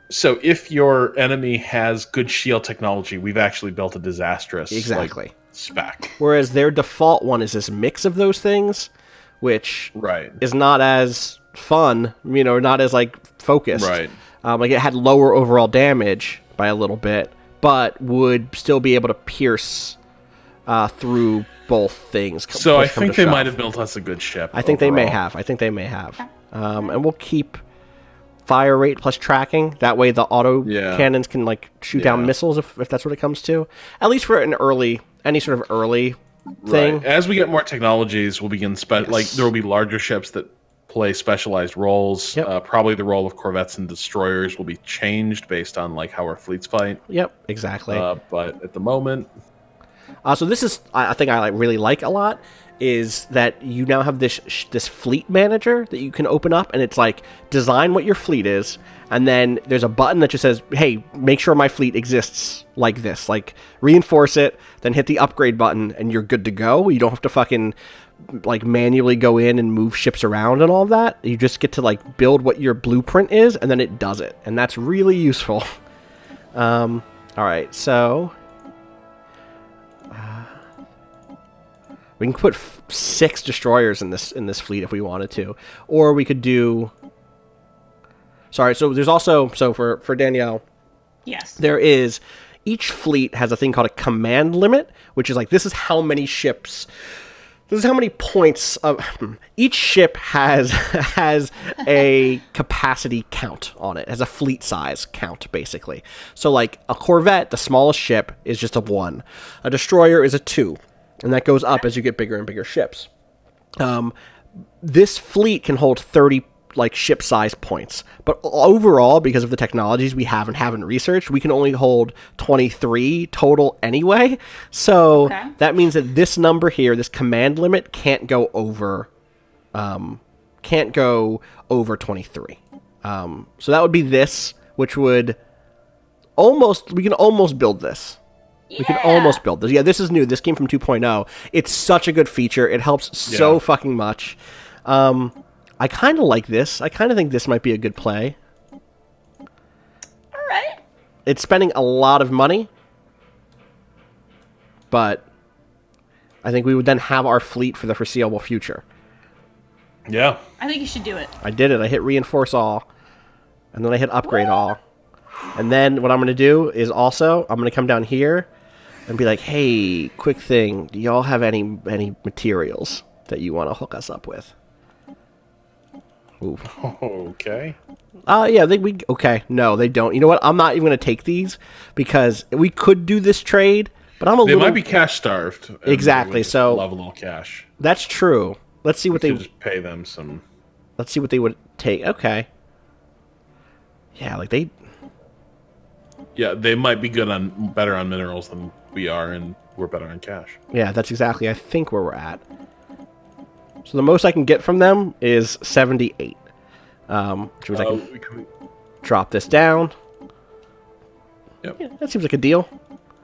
so if your enemy has good shield technology, we've actually built a disastrous spec. Whereas their default one is this mix of those things, which is not as fun. Not as focused. Right. It had lower overall damage by a little bit, but would still be able to pierce through both things. So I think they might have built us a good ship. I think they may have. And we'll keep fire rate plus tracking. That way the auto cannons can shoot down missiles if that's what it comes to. At least for any sort of early thing. Right. As we get more technologies, we'll begin there will be larger ships that play specialized roles. Yep. Probably the role of corvettes and destroyers will be changed based on how our fleets fight. Yep, exactly. But at the moment, so this is I think I really like a lot is that you now have this fleet manager that you can open up, and it's design what your fleet is, and then there's a button that just says, hey, make sure my fleet exists like this, reinforce it, then hit the upgrade button, and you're good to go. You don't have to fucking manually go in and move ships around and all of that. You just get to build what your blueprint is, and then it does it, and that's really useful. All right, so we can put 6 destroyers in this fleet if we wanted to, or we could do. Sorry, so there's also for Danielle. Yes. There is each fleet has a thing called a command limit, which is this is how many ships. This is how many points of each ship has a capacity count on it, has a fleet size count basically. So a corvette, the smallest ship is just a 1. A destroyer is a 2, and that goes up as you get bigger and bigger ships. This fleet can hold 30 like ship size points. But overall, because of the technologies we have and haven't researched, we can only hold 23 total anyway. So that means that this number here, this command limit, can't go over 23. So that would be this, which would we can almost build this. We can almost build this. Yeah, this is new. This came from 2.0. It's such a good feature. It helps so fucking much. I kind of like this. I kind of think this might be a good play. All right. It's spending a lot of money, but I think we would then have our fleet for the foreseeable future. Yeah. I think you should do it. I did it. I hit reinforce all, and then I hit upgrade all. And then what I'm going to do is also, I'm going to come down here and be like, hey, quick thing. Do y'all have any materials that you want to hook us up with? Ooh. Okay. Yeah, okay. No, they don't. You know what? I'm not even going to take these because we could do this trade, but they might be cash starved. Exactly. So love a little cash. That's true. Let's see what they just pay them some. Let's see what they would take. Okay. Yeah, like they. Yeah, they might be better on minerals than we are, and we're better on cash. Yeah, that's exactly, I think, where we're at. So the most I can get from them is 78. Which means I can drop this down. Yep. Yeah, that seems like a deal.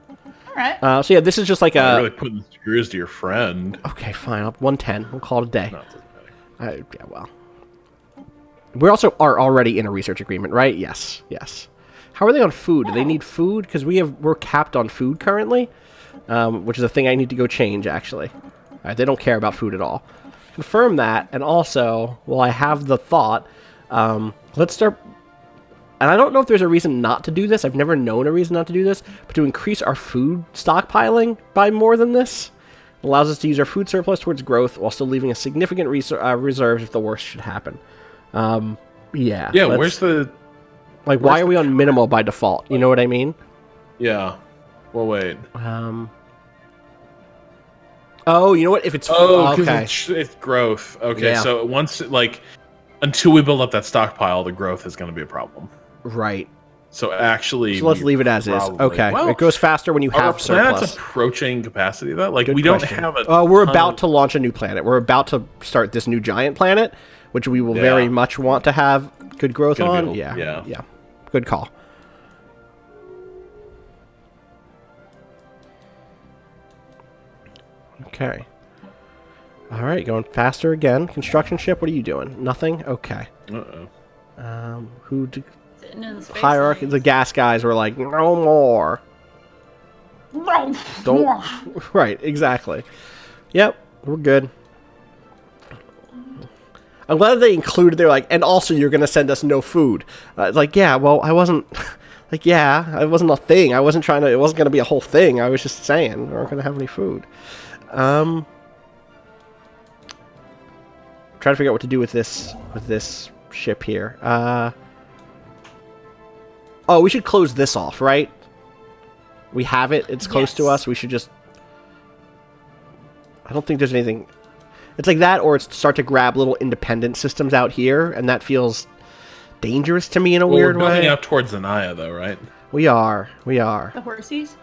All right. So yeah, this is just like a... really putting the screws to your friend. Okay, fine. 110. We'll call it a day. No, it doesn't matter. Yeah, well. We also are already in a research agreement, right? Yes. How are they on food? Do they need food? Because we're capped on food currently, which is a thing I need to go change, actually. All right, they don't care about food at all. Confirm that, and also, while I have the thought, let's start... And I don't know if there's a reason not to do this. I've never known a reason not to do this, but to increase our food stockpiling by more than this allows us to use our food surplus towards growth while still leaving a significant reserve if the worst should happen. Yeah, where's the... Like, why are we on minimal by default? You know what I mean? Yeah. Well, wait. Oh, you know what? If it's... okay. It's growth. Okay, yeah. So once, until we build up that stockpile, the growth is going to be a problem. Right. So actually... So let's leave it as is. Okay. Well, it goes faster when you have surplus. Our planet's approaching capacity, though? Like, we don't have a... we're about to launch a new planet. We're about to start this new giant planet, which we will very much want to have good growth on. Yeah. Good call. Okay. All right, going faster again. Construction ship, what are you doing? Nothing? Okay. Uh-oh. Hierarchy, the gas guys were like, no more. Don't. Right, exactly. Yep, we're good. I'm glad they included, they're like, and also you're going to send us no food. Yeah, well, I wasn't, it wasn't a thing. It wasn't going to be a whole thing. I was just saying, we aren't going to have any food. Trying to figure out what to do with this ship here. We should close this off, right? We have it. It's close to us. We should just... I don't think there's anything... It's like that, or it's start to grab little independent systems out here, and that feels dangerous to me in a weird way. We're building out towards Zanaya, though, right? We are. The horsies?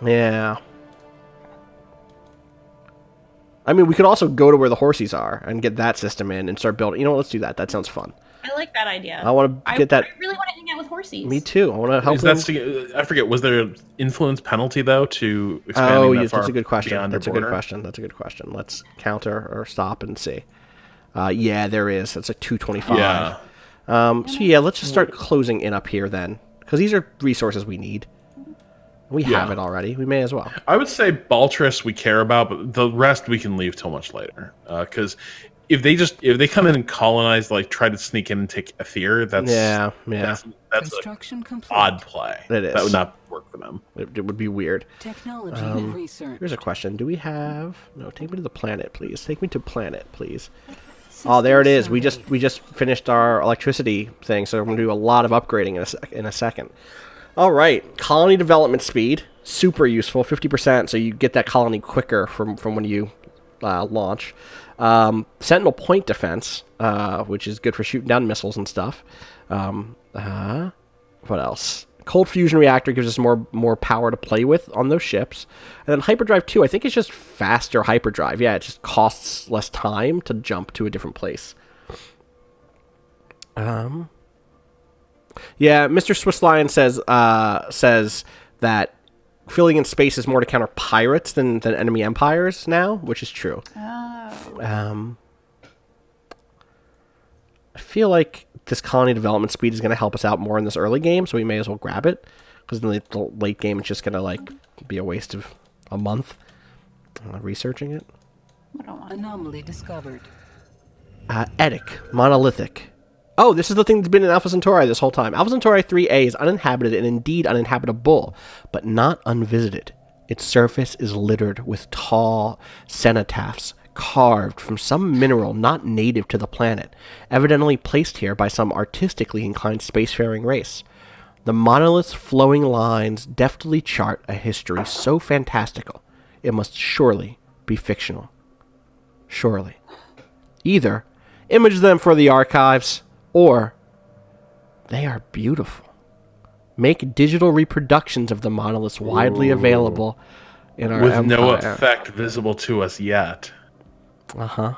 Yeah. I mean, we could also go to where the horsies are and get that system in and start building. You know what? Let's do that. That sounds fun. I like that idea. I want to get that. I really want to hang out with horsies. Me too. I want to help them. I forget. Was there an influence penalty though to expanding that far? That's a good question. That's a good question. Let's counter or stop and see. Yeah, there is. That's a 225. Yeah. So yeah, let's just start closing in up here then, because these are resources we need. We have it already. We may as well. I would say Baltris we care about, but the rest we can leave till much later. Because if they come in and colonize, like try to sneak in and take Aether, that's an odd play. It is. That would not work for them. It would be weird. Technology and research. Here's a question: do we have? No, take me to the planet, please. Take me to planet, please. Oh, there it is. We just finished our electricity thing, so we're gonna do a lot of upgrading in a second. All right, colony development speed, super useful, 50%. So you get that colony quicker from when you launch. Sentinel point defense, which is good for shooting down missiles and stuff. What else? Cold fusion reactor gives us more power to play with on those ships. And then hyperdrive 2, I think it's just faster hyperdrive. Yeah, it just costs less time to jump to a different place. Yeah, Mr. Swiss Lion says that filling in space is more to counter pirates than enemy empires now, which is true. Oh. I feel like this colony development speed is going to help us out more in this early game, so we may as well grab it, because in the late game it's just going to like be a waste of a month researching it. Anomaly discovered. Etic, monolithic. Oh, this is the thing that's been in Alpha Centauri this whole time. Alpha Centauri 3A is uninhabited and indeed uninhabitable, but not unvisited. Its surface is littered with tall cenotaphs carved from some mineral not native to the planet, evidently placed here by some artistically inclined spacefaring race. The monolith's flowing lines deftly chart a history so fantastical, it must surely be fictional. Surely. Either image them for the archives, or they are beautiful. Make digital reproductions of the monoliths widely available in our with empire. No effect visible to us yet.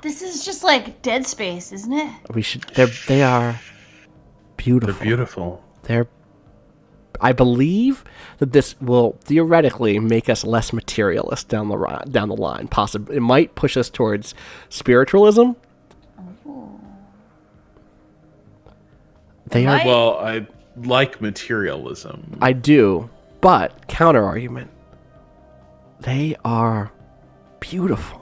This is just like Dead Space, isn't it? They are beautiful. They're beautiful. I believe that this will theoretically make us less materialist down the line. Possibly, it might push us towards spiritualism. Well, I like materialism. I do, but counter argument. They are beautiful.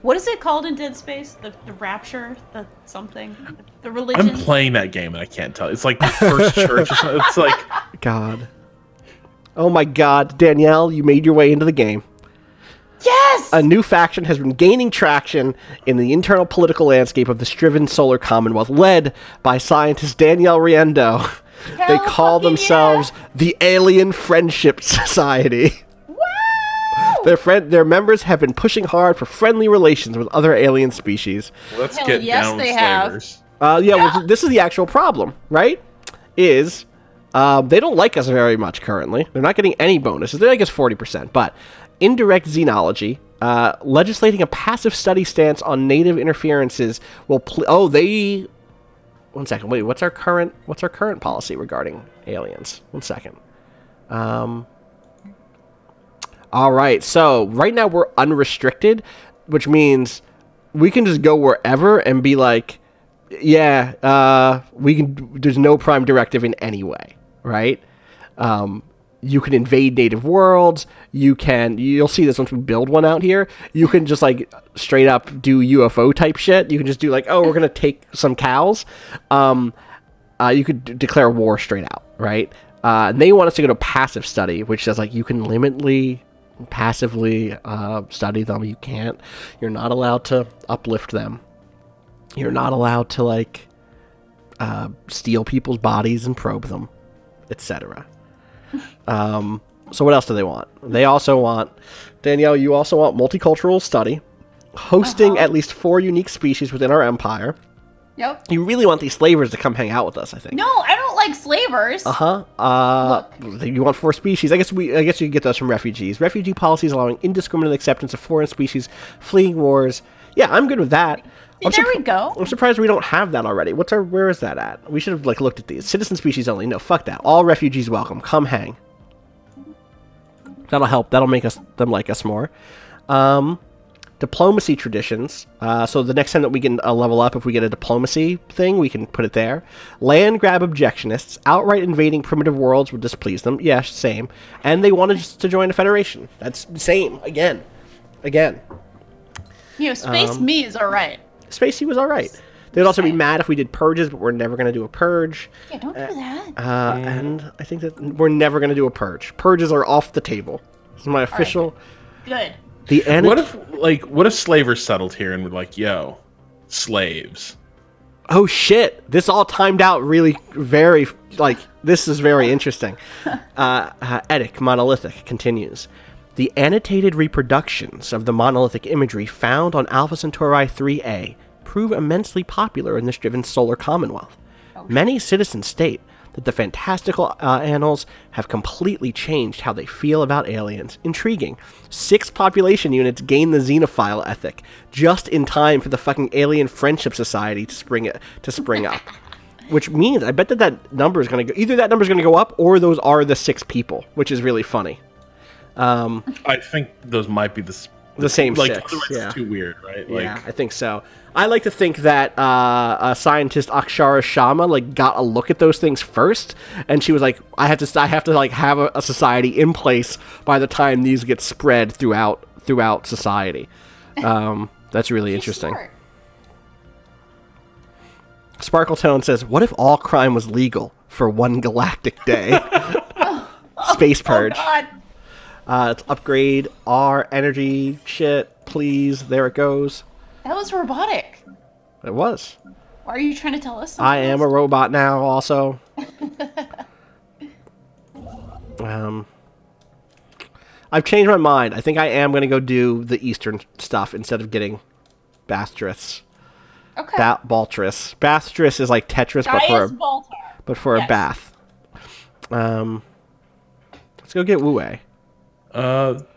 What is it called in Dead Space? The Rapture? The something? The religion? I'm playing that game and I can't tell. It's like the first church or something. It's like... God. Oh my God. Danielle, you made your way into the game. Yes! A new faction has been gaining traction in the internal political landscape of the Striven Solar Commonwealth, led by scientist Danielle Riendo. They call themselves the Alien Friendship Society. Their members have been pushing hard for friendly relations with other alien species. Let's get down with slavers. Well, this is the actual problem, right? Is they don't like us very much currently. They're not getting any bonuses. They like us 40%, but indirect xenology, legislating a passive study stance on native interferences will. One second. Wait, what's our current policy regarding aliens? 1 second. All right, so right now we're unrestricted, which means we can just go wherever and be like, we can. There's no prime directive in any way, right? You can invade native worlds. You'll see this once we build one out here. You can just like straight up do UFO type shit. You can just do like, we're gonna take some cows. You could declare war straight out, right? And they want us to go to passive study, which says like you can passively study them. You're not allowed to uplift them. You're not allowed to like steal people's bodies and probe them, etc. So what else do they want? They also want, Danielle, you also want multicultural study, hosting at least 4 unique species within our empire. Yep. You really want these slavers to come hang out with us, I think. No, I don't like slavers. You want 4 species. I guess you can get those from refugees. Refugee policies allowing indiscriminate acceptance of foreign species, fleeing wars. Yeah, I'm good with that. There we go. I'm surprised we don't have that already. Where is that at? We should have like looked at these. Citizen species only. No, fuck that. All refugees welcome. Come hang. That'll help. That'll make them like us more. Diplomacy traditions. So the next time that we can level up, if we get a diplomacy thing, we can put it there. Land grab objectionists. Outright invading primitive worlds would displease them. Yeah, same. And they wanted to join a federation. That's same. Again. Space me is alright. Spacey was alright. They'd also be mad if we did purges, but we're never going to do a purge. Yeah, don't do that. And I think that we're never going to do a purge. Purges are off the table. This is my official... Good. What if slavers settled here and were like, yo, slaves? Oh shit, this all timed out really very, this is very interesting. Etic, monolithic, continues. The annotated reproductions of the monolithic imagery found on Alpha Centauri 3A prove immensely popular in this driven solar commonwealth. Many citizens state that the fantastical annals have completely changed how they feel about aliens. Intriguing. 6 population units gain the xenophile ethic just in time for the fucking Alien Friendship Society to spring up. Which means, I bet that number is going to go... Either that number is going to go up, or those are the 6 people, which is really funny. I think those might be the same like, 6. It's too weird, right? Like, Yeah, I think so. I like to think that scientist Akshara Sharma got a look at those things first, and she was like, I have to have a society in place by the time these get spread throughout society. That's really interesting. Smart. Sparkletone says, "What if all crime was legal for one galactic day?" Space purge. Oh God. Let's upgrade our energy shit, please. There it goes. That was robotic. It was. Why are you trying to tell us something? I am a robot now, also. I've changed my mind. I think I am going to go do the Eastern stuff instead of getting Bastress. Okay. Baltris. Bastress is like Tetris, but for a bath. Let's go get Wu-Wei.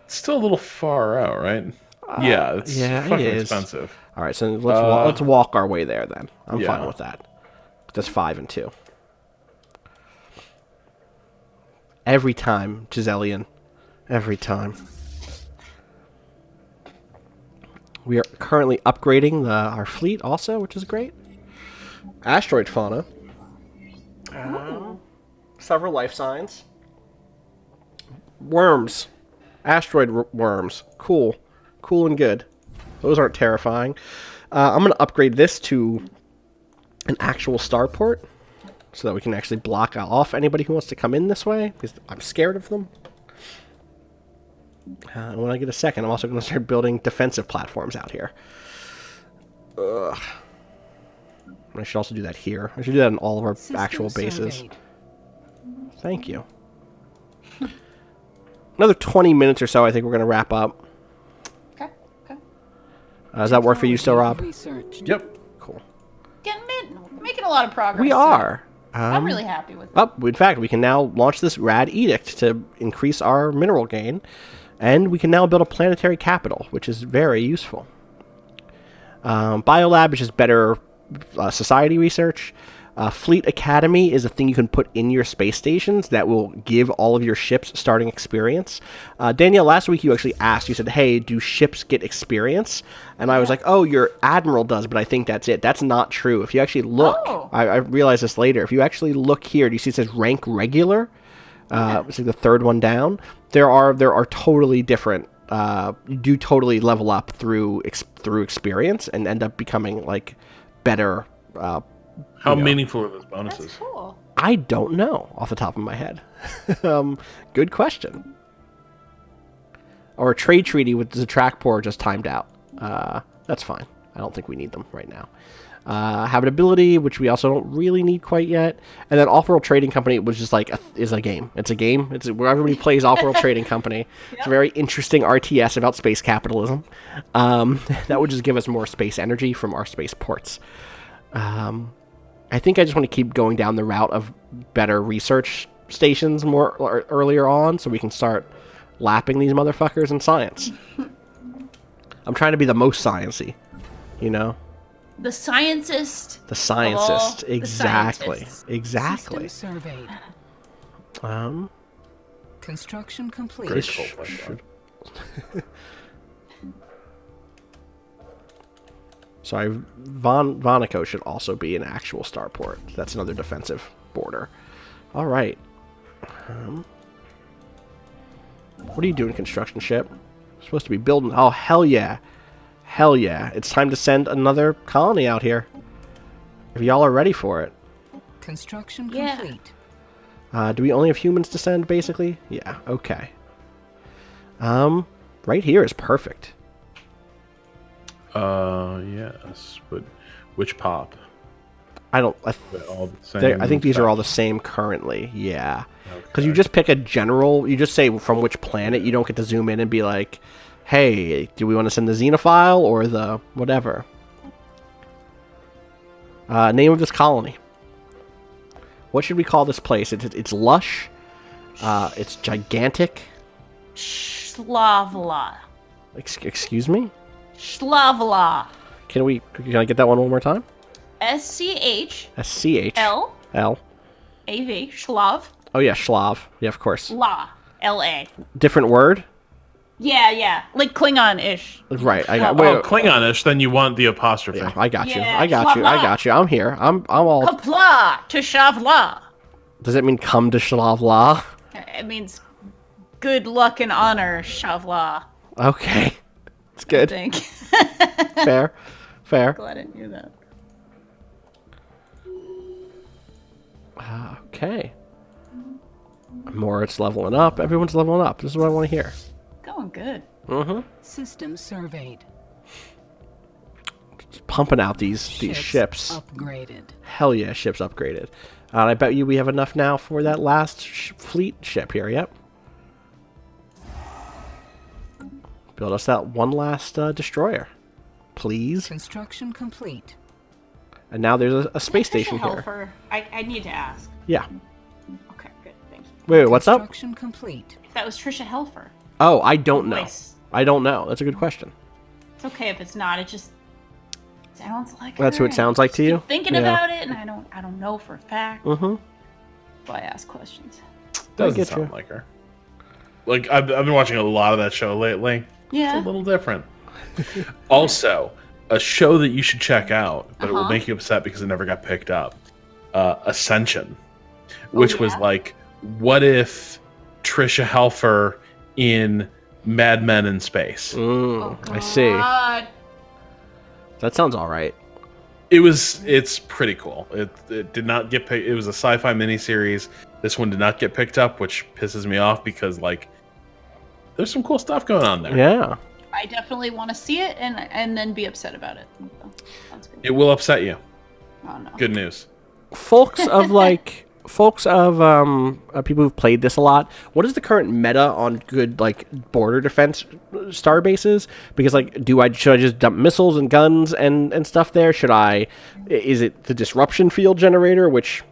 Still a little far out, right? It's fucking expensive. All right, so let's walk our way there then. I'm fine with that. That's 5 and 2. Every time, Giselian. Every time. We are currently upgrading our fleet also, which is great. Asteroid fauna. Several life signs. Worms. Asteroid worms. Cool. Cool and good. Those aren't terrifying. I'm going to upgrade this to an actual starport so that we can actually block off anybody who wants to come in this way, because I'm scared of them. And when I get a second, I'm also going to start building defensive platforms out here. I should also do that here. I should do that in all of our actual bases. Surveyed. Thank you. Another 20 minutes or so, I think we're going to wrap up. Okay. Does that work for you still, Rob? Yep. Cool. Making a lot of progress. We are. I'm really happy with it. In fact, we can now launch this rad edict to increase our mineral gain. And we can now build a planetary capital, which is very useful. Biolab is just better society research. Fleet Academy is a thing you can put in your space stations that will give all of your ships starting experience. Danielle, last week you actually asked, you said, hey, do ships get experience? And I was like, oh, your Admiral does, but I think that's it. That's not true. If you actually look, I realized this later, if you actually look here, do you see it says rank regular? It's like the third one down. There are totally different. You do totally level up through experience and end up becoming like better. How meaningful are those bonuses? That's cool. I don't know off the top of my head. Good question. Or a trade treaty with the Trackport just timed out. That's fine. I don't think we need them right now. Habitability, which we also don't really need quite yet, and then Off-World Trading Company was just like is a game. It's a game. It's where everybody plays Off-World Trading Company. It's a very interesting RTS about space capitalism. That would just give us more space energy from our space ports. I think I just want to keep going down the route of better research stations more earlier on, so we can start lapping these motherfuckers in science. I'm trying to be the most sciencey, you know. The scientist. The scientist, exactly. Exactly. System surveyed. Construction complete. Sorry, Vonaco should also be an actual starport. That's another defensive border. All right. What are you doing, construction ship? You're supposed to be building. Oh, hell yeah. Hell yeah. It's time to send another colony out here. If y'all are ready for it. Construction complete. Do we only have humans to send, basically? Yeah, okay. Right here is perfect. Yes, but which pop? I don't. I think these are all the same currently. Yeah, because you just pick a general. You just say from which planet. You don't get to zoom in and be like, "Hey, do we want to send the xenophile or the whatever?" Name of this colony. What should we call this place? It's lush. It's gigantic. Shlavla. Excuse me? Shlavla. Can I get that one more time? SCH. SCH. L. L. AV. Shlav. Oh yeah, Shlav. Yeah, of course. La. LA. Different word? Yeah. Like Klingon-ish. Right. Klingon-ish, then you want the apostrophe. Yeah, I got you. Yeah, I got you. I'm here. I'm all... Kapla to Shavla. Does that mean come to Shavla? It means good luck and honor, Shavla. Okay. It's good. I think. Fair. Glad I knew that. Okay. More, it's leveling up. Everyone's leveling up. This is what I want to hear. Going good. Mm-hmm. System surveyed. Just pumping out these ships. Upgraded. Hell yeah, ships upgraded. And I bet you we have enough now for that last fleet ship here, yep. Build us that one last destroyer. Please. Construction complete. And now there's a space station here. Helfer. I need to ask. Yeah. Okay, good. Thank you. Wait, what's up? Construction complete. If that was Trisha Helfer. Oh, I don't know. Voice. I don't know. That's a good question. It's okay if it's not. It just sounds like That's her. who it sounds like to you? Thinking about it, and I don't know for a fact. Mm-hmm. So I ask questions. Doesn't sound like her. Like I've been watching a lot of that show lately. Yeah. It's a little different. Also, a show that you should check out, but it will make you upset because it never got picked up. Ascension, which was like, what if Trisha Helfer in Mad Men in Space? I see. That sounds all right. It's pretty cool. It did not get picked. It was a sci-fi miniseries. This one did not get picked up, which pisses me off because like there's some cool stuff going on there. Yeah. I definitely want to see it and then be upset about it. So, sounds good. It will upset you. Oh no. Good news. Folks of people who've played this a lot, what is the current meta on good like border defense star bases? Because like should I just dump missiles and guns and stuff there? Is it the disruption field generator which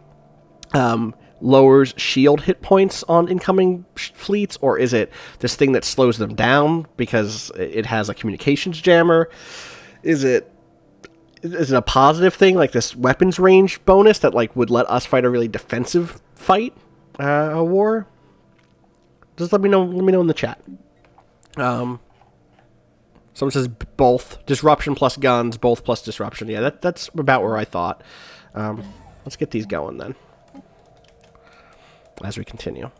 lowers shield hit points on incoming fleets, or is it this thing that slows them down because it has a communications jammer? Is it a positive thing like this weapons range bonus that like would let us fight a really defensive fight, a war? Just let me know in the chat. Someone says both disruption plus guns, both plus disruption. Yeah, that's about where I thought. Let's get these going then as we continue.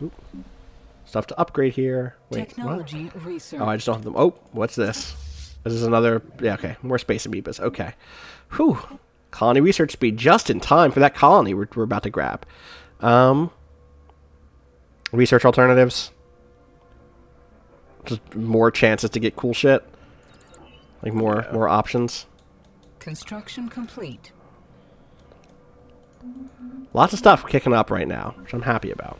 Oop. Stuff to upgrade here. Wait, Technology research. Oh, I just don't have them. Oh, what's this? This is another... Yeah, okay. More space amoebas. Okay. Whew. Colony research speed just in time for that colony we're about to grab. Research alternatives. Just more chances to get cool shit. Like more options. Construction complete. Lots of stuff kicking up right now, which I'm happy about.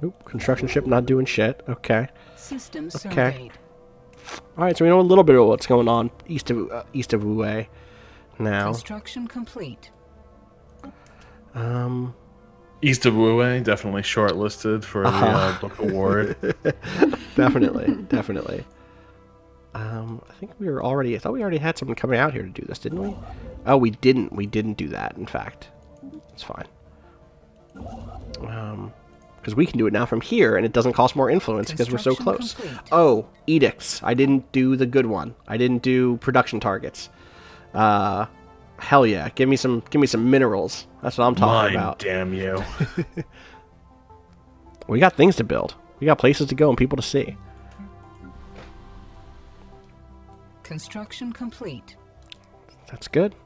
Oop, construction ship not doing shit. Okay. System Okay. surveyed. All right, so we know a little bit of what's going on east of Wu now. Construction complete. East of Wu definitely shortlisted for the book award. Definitely. I think I thought we already had someone coming out here to do this, didn't we? Oh, we didn't. We didn't do that. In fact, it's fine. Because we can do it now from here, and it doesn't cost more influence because we're so close. Complete. Oh, edicts. I didn't do the good one. I didn't do production targets. Hell yeah! Give me some minerals. That's what I'm talking about. Damn you! We got things to build. We got places to go and people to see. Construction complete. That's good.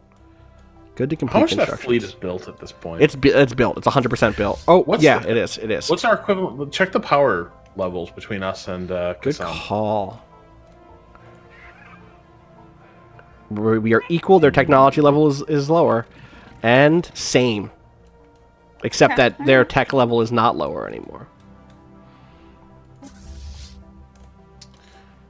Good to complete How much of that construction. fleet is built at this point? It's built. It's 100% built. Oh, it is. It is. What's our equivalent? Check the power levels between us and Good Kassam. call. We are equal. Their technology level is lower, and same, except that their tech level is not lower anymore.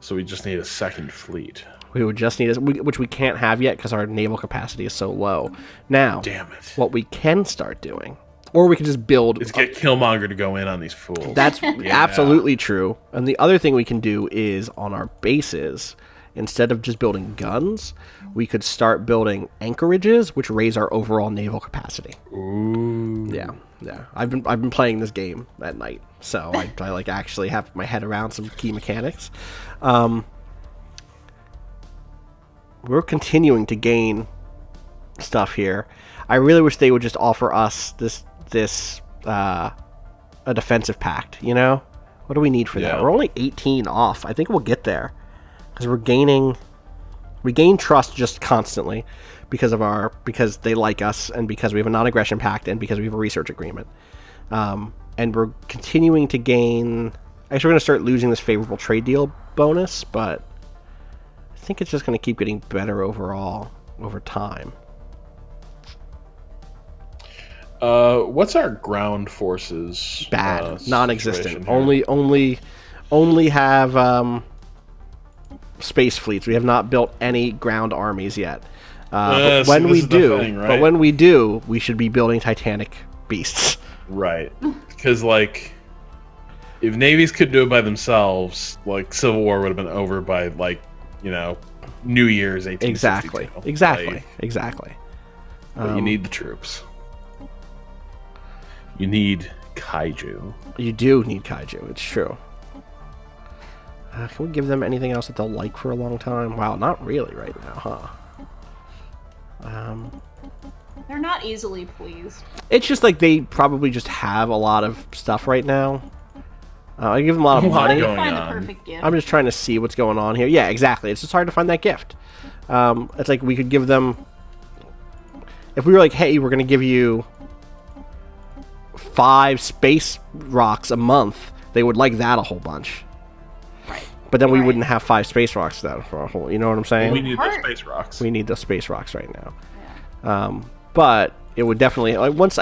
So we just need a second fleet. We would just need, which we can't have yet because our naval capacity is so low. Now, damn it. What we can start doing, or we can just build... is get Killmonger to go in on these fools. That's absolutely true. And the other thing we can do is, on our bases, instead of just building guns, we could start building anchorages, which raise our overall naval capacity. Ooh. Yeah. I've been playing this game at night, so I like actually have my head around some key mechanics. We're continuing to gain stuff here. I really wish they would just offer us a defensive pact, you know? What do we need for that? We're only 18 off. I think we'll get there. Because we gain trust just constantly because they like us, and because we have a non-aggression pact, and because we have a research agreement. And we're continuing to gain... Actually, we're going to start losing this favorable trade deal bonus, but I think it's just going to keep getting better overall over time. What's our ground forces? Bad, non-existent. Only have space fleets. We have not built any ground armies yet. But when we do, we should be building Titanic beasts. Right, because like, if navies could do it by themselves, like Civil War would have been over by New Year's 1862. Exactly. But you need the troops. You need kaiju. You do need kaiju. It's true. Can we give them anything else that they'll like for a long time? Wow, not really right now, huh? They're not easily pleased. It's just like they probably just have a lot of stuff right now. I give them a lot of money. Find the perfect gift. I'm just trying to see what's going on here. Yeah, exactly. It's just hard to find that gift. It's like we could give them... If we were like, hey, we're going to give you 5 space rocks a month, they would like that a whole bunch. Right. But then we wouldn't have 5 space rocks then for a whole... You know what I'm saying? We need those space rocks. We need those space rocks right now. Yeah. But it would definitely... once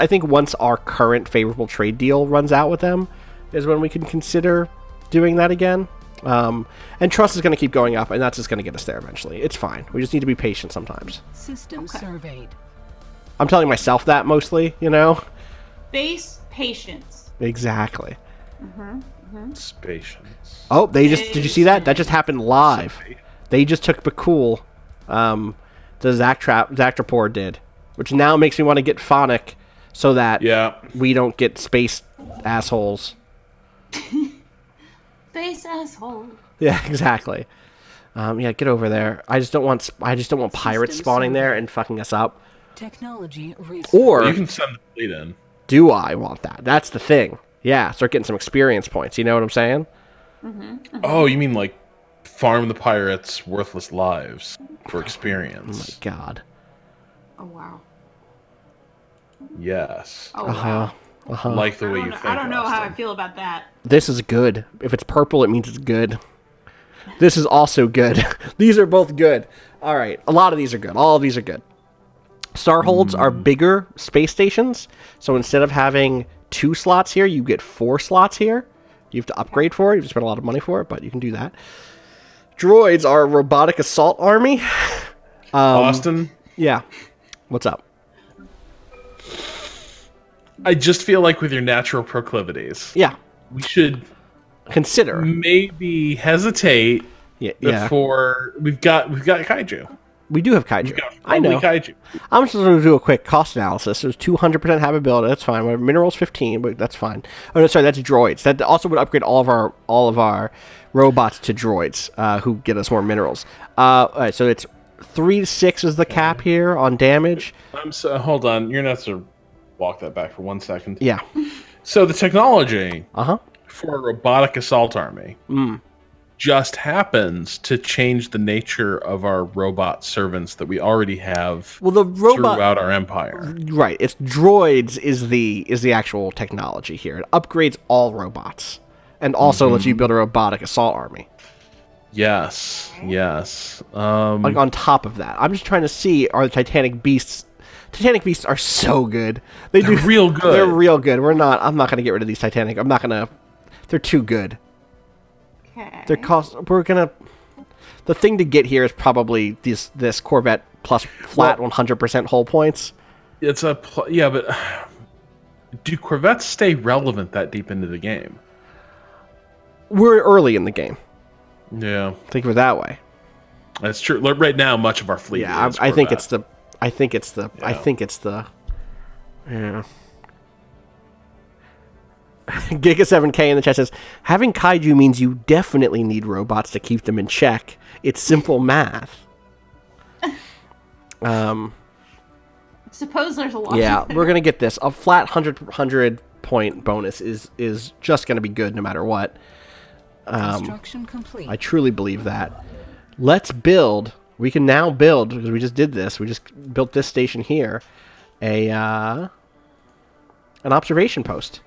our current favorable trade deal runs out with them, is when we can consider doing that again. And trust is going to keep going up, and that's just going to get us there eventually. It's fine. We just need to be patient sometimes. System surveyed. I'm telling myself that mostly, you know? Base patience. Exactly. Patience. Oh, did you see that? That just happened live. They just took Bakul. The Zactrapor did. Which now makes me want to get Phonic so that we don't get space assholes. Space asshole. Yeah, exactly. Get over there. I just don't want pirates spawning there and fucking us up. Technology research. Or you can send the fleet in. Do I want that? That's the thing. Yeah, start getting some experience points. You know what I'm saying? Oh, you mean like farm the pirates' worthless lives for experience? Oh my god. Oh wow. Yes. Oh wow. Like the way you think. I don't know how I feel about that. This is good. If it's purple, it means it's good. This is also good. These are both good. All right. A lot of these are good. All of these are good. Starholds are bigger space stations. So instead of having 2 slots here, you get 4 slots here. You have to upgrade for it. You have to spend a lot of money for it, but you can do that. Droids are a robotic assault army. Austin? Yeah. What's up? I just feel like with your natural proclivities, we should consider, maybe hesitate before we've got kaiju. We do have kaiju. I know. Kaiju. I'm just going to do a quick cost analysis. There's 200% habitability. That's fine. We have minerals 15, but that's fine. Oh no, sorry, that's droids. That also would upgrade all of our robots to droids, who get us more minerals. All right, so it's 3 to 6 is the cap here on damage. Hold on. You're not to walk that back for 1 second. Yeah. So the technology for a robotic assault army just happens to change the nature of our robot servants that we already have throughout our empire. Right. It's droids is the actual technology here. It upgrades all robots and also lets you build a robotic assault army. Yes. Like on top of that, I'm just trying to see, are the Titanic beasts are so good. They're real good. They're real good. I'm not going to get rid of these Titanic. They're too good. Okay. The thing to get here is probably this Corvette plus flat 100% hull points. It's but do Corvettes stay relevant that deep into the game? We're early in the game. Yeah. Think of it that way. That's true. Right now, much of our fleet is Corvette. I think it's the yeah. Giga7K in the chat says, having kaiju means you definitely need robots to keep them in check. It's simple math. Suppose there's a lot. Yeah, we're going to get this. A flat 100 point bonus is just going to be good no matter what. Construction complete. I truly believe that. Let's build. We can now build, because we just did this. We just built this station here. An observation post.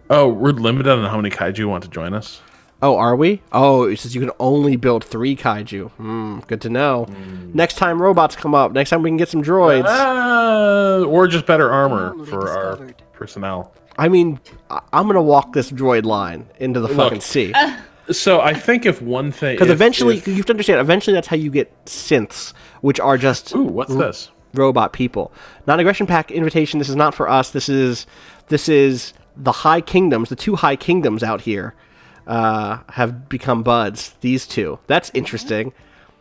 Oh, we're limited on how many kaiju want to join us? Oh, are we? Oh, it says you can only build 3 kaiju. Good to know. Next time robots come up, next time we can get some droids. Or just better armor for our personnel. I mean, I'm going to walk this droid line into the fucking sea. So I think if one thing... Because eventually, you have to understand, eventually that's how you get synths, which are just... Ooh, what's this? Robot people. Non-aggression pack invitation, this is not for us. This is the High Kingdoms, the 2 High Kingdoms out here have become buds. These 2. That's interesting.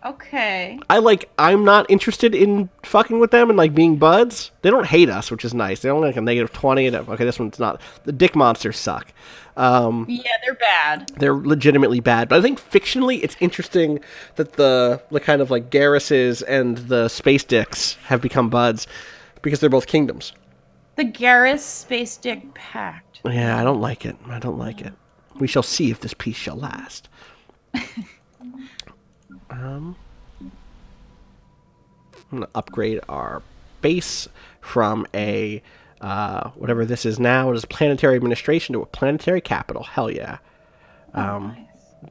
Okay. I'm not interested in fucking with them and like being buds. They don't hate us, which is nice. They're only like a -20. And, okay, this one's not. The dick monsters suck. Yeah, they're bad. They're legitimately bad. But I think fictionally, it's interesting that the kind of like Garruses and the Space Dicks have become buds because they're both kingdoms. The Garrus Space Dick Pact. Yeah, I don't like it. We shall see if this peace shall last. I'm going to upgrade our base from a, whatever this is now, it is planetary administration to a planetary capital. Hell yeah. Nice.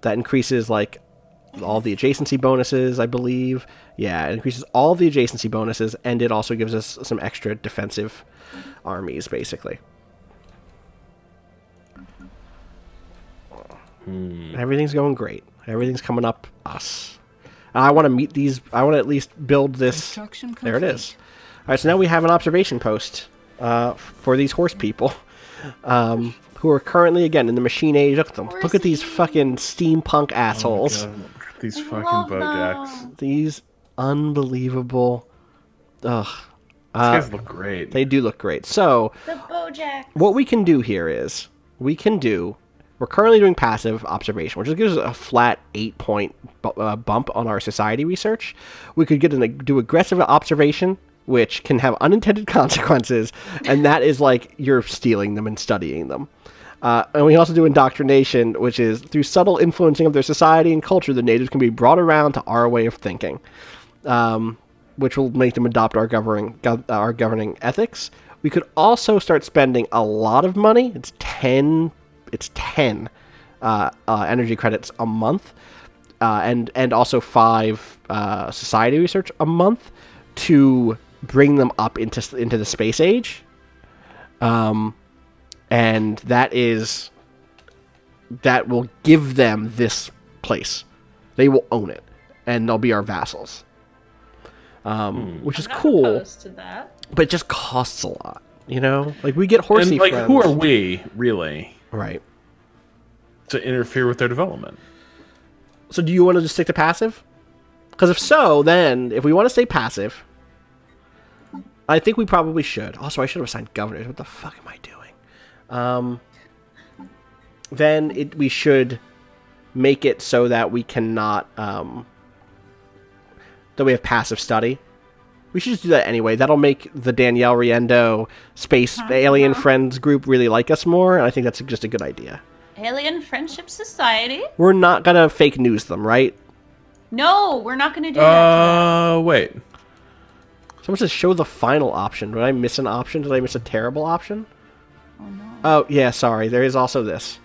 That increases, like, all the adjacency bonuses, I believe. Yeah, it increases all the adjacency bonuses, and it also gives us some extra defensive armies, basically. Everything's going great. Everything's coming up us. I want to meet these. I want to at least build this. There it is. All right, so now we have an observation post for these horse people who are currently, again, in the machine age. Look at them. Look at these fucking steampunk assholes. Oh, these fucking Bojacks. These unbelievable. Ugh. These guys look great. They do look great. So, the Bojacks. What we can do here is we're currently doing passive observation, which gives us a flat 8-point bump on our society research. We could do aggressive observation, which can have unintended consequences, and that is like you're stealing them and studying them. And we also do indoctrination, which is through subtle influencing of their society and culture, the natives can be brought around to our way of thinking, which will make them adopt our governing ethics. We could also start spending a lot of money. It's 10 energy credits a month, and also 5 society research a month to bring them up into the space age. And that will give them this place. They will own it, and they'll be our vassals. Which is cool. Opposed to that. But it just costs a lot, you know? Like, we get horsey friends. Who are we, really? Right. To interfere with their development. So do you want to just stick to passive? Because if so, then, if we want to stay passive, I think we probably should. Also, I should have assigned governors. What the fuck am I doing? Then we should make it so that we cannot, that we have passive study. We should just do that anyway. That'll make the Danielle Riendo Space Alien Friends group really like us more, and I think that's just a good idea. Alien Friendship Society? We're not going to fake news them, right? No, we're not going to do that. Wait. Someone says show the final option. Did I miss an option? Did I miss a terrible option? Oh, no. Oh, yeah, sorry. There is also this.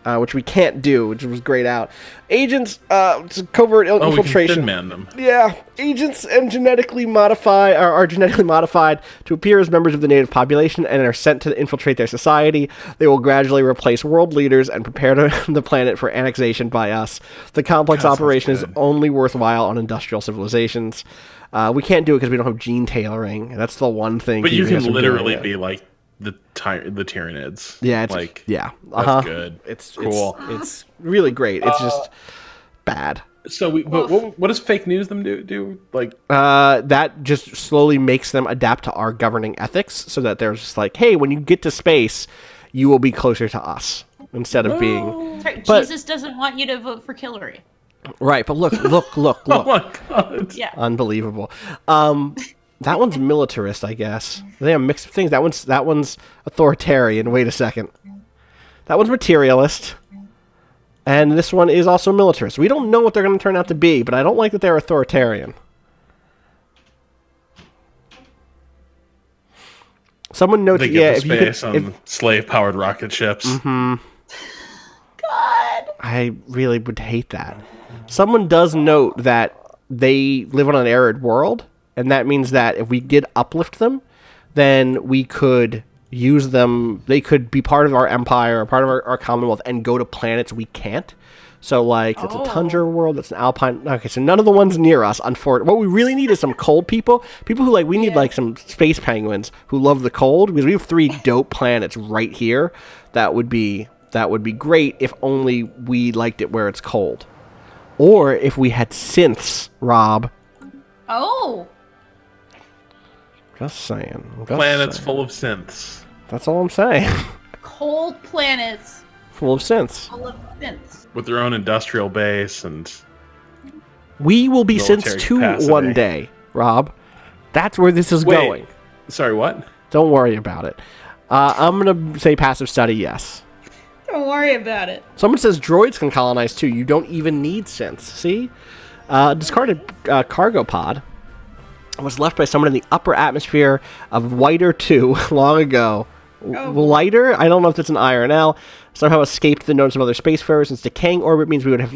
which we can't do, which was grayed out. Agents, covert infiltration. We can man them. Yeah, agents are genetically modified to appear as members of the native population and are sent to infiltrate their society. They will gradually replace world leaders and prepare the planet for annexation by us. The complex operation is only worthwhile on industrial civilizations. We can't do it because we don't have gene tailoring. That's the one thing. But you can literally be like the Tyranids. Yeah, it's like that's good. It's cool. It's really great. It's just bad. So what does fake news them do? Like that just slowly makes them adapt to our governing ethics, so that they're just like, hey, when you get to space, you will be closer to us instead of being. Right. Jesus doesn't want you to vote for Hillary. Right, but look. Oh my god! Yeah, unbelievable. That one's militarist, I guess. They have a mix of things. That one's authoritarian. Wait a second. That one's materialist. And this one is also militarist. We don't know what they're going to turn out to be, but I don't like that they're authoritarian. Someone notes, they get to space on slave-powered rocket ships. Mm-hmm. God. I really would hate that. Someone does note that they live on an arid world, and that means that if we did uplift them, then we could use them. They could be part of our empire, or part of our commonwealth, and go to planets we can't. So, like, it's a tundra world, that's an alpine. Okay, so none of the ones near us, unfortunately. What we really need is some cold people. People who, like, we need, like, some space penguins who love the cold, because we have 3 dope planets right here. That would be great if only we liked it where it's cold. Or if we had synths, Rob. Oh. Just saying. Planets full of synths. That's all I'm saying. Cold planets. Full of synths. Full of synths. With their own industrial base and... We will be synths too one day, Rob. That's where this is going. Sorry, what? Don't worry about it. I'm going to say passive study, yes. Don't worry about it. Someone says droids can colonize too. You don't even need synths. See? Discarded cargo pod was left by someone in the upper atmosphere of Whiter 2 long ago. Lighter? I don't know if that's an I or an L. Somehow escaped the notice of other spacefarers. Its decaying orbit means we would have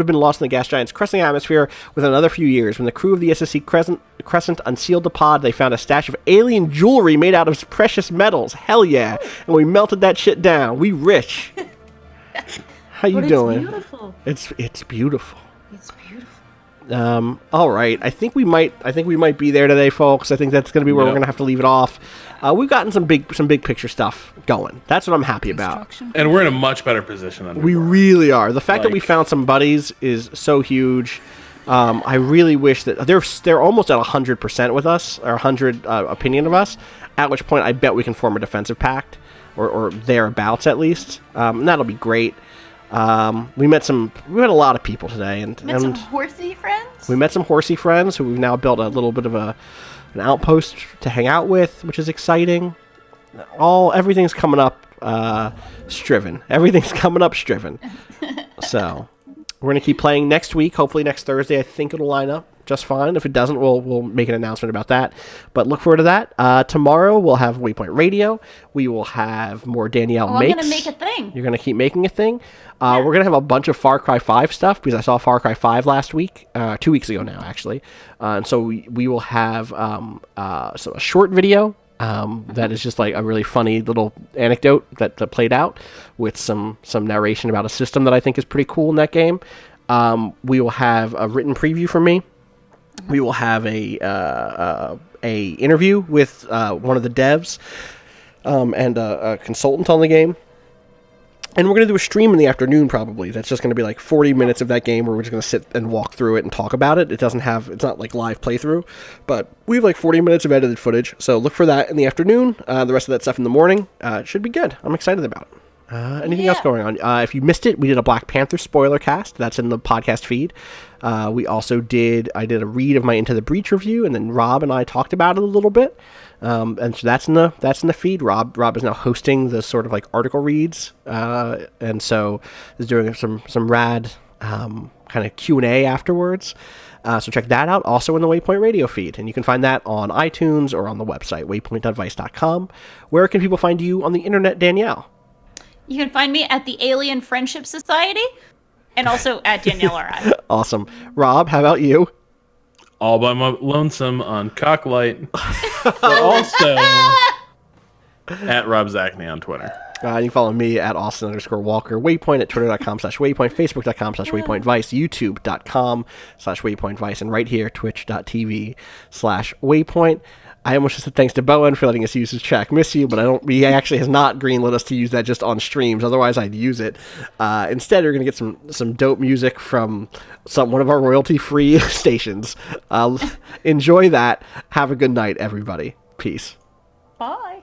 been lost in the gas giant's crescent atmosphere within another few years. When the crew of the SSC Crescent unsealed the pod, they found a stash of alien jewelry made out of precious metals. Hell yeah! And we melted that shit down. We rich. How you doing? It's beautiful. It's beautiful. It's beautiful. All right. I think we might be there today, folks. I think that's going to be where we're going to have to leave it off. We've gotten some big picture stuff going. That's what I'm happy about. And we're in a much better position than we really are. The fact that we found some buddies is so huge. I really wish that they're almost at 100% with us, or 100 opinion of us. At which point, I bet we can form a defensive pact, or thereabouts at least. And that'll be great. We met a lot of people today, and some horsey friends. We met some horsey friends who we've now built a little bit of an outpost to hang out with, which is exciting. Everything's coming up striven. Everything's coming up striven. So we're gonna keep playing next week. Hopefully next Thursday. I think it'll line up just fine. If it doesn't, we'll make an announcement about that. But look forward to that. Tomorrow we'll have Waypoint Radio. We will have more Danielle makes. I'm gonna make a thing. You're gonna keep making a thing. We're gonna have a bunch of Far Cry 5 stuff because I saw Far Cry 5 last week, 2 weeks ago now actually. And so we will have a short video that is just like a really funny little anecdote that played out with some narration about a system that I think is pretty cool in that game. We will have a written preview from me. We will have a interview with one of the devs and a consultant on the game. And we're going to do a stream in the afternoon probably. That's just going to be like 40 minutes of that game where we're just going to sit and walk through it and talk about it. It's not like live playthrough, but we have like 40 minutes of edited footage. So look for that in the afternoon. The rest of that stuff in the morning. It should be good. I'm excited about it. Anything else going on? If you missed it, we did a Black Panther spoiler cast. That's in the podcast feed. We also I did a read of my Into the Breach review, and then Rob and I talked about it a little bit. And so that's in the feed. Rob is now hosting the sort of like article reads, and so is doing some rad kind of Q&A afterwards. So check that out. Also in the Waypoint Radio feed, and you can find that on iTunes or on the website waypoint.vice.com. Where can people find you on the internet, Danielle? You can find me at the Alien Friendship Society, and also at Danielle RI. Awesome. Rob, how about you? All by my lonesome on Cocklight. Also at Rob Zachney on Twitter. You can follow me at Austin_Walker, Waypoint at twitter.com/Waypoint, Facebook.com/WaypointVice, YouTube.com/WaypointVice, and right here, Twitch.tv/Waypoint. I almost just said thanks to Bowen for letting us use his track "Miss You," but he actually has not greenlit us to use that just on streams. Otherwise, I'd use it. Instead, we're going to get some dope music from one of our royalty-free stations. Enjoy that. Have a good night, everybody. Peace. Bye.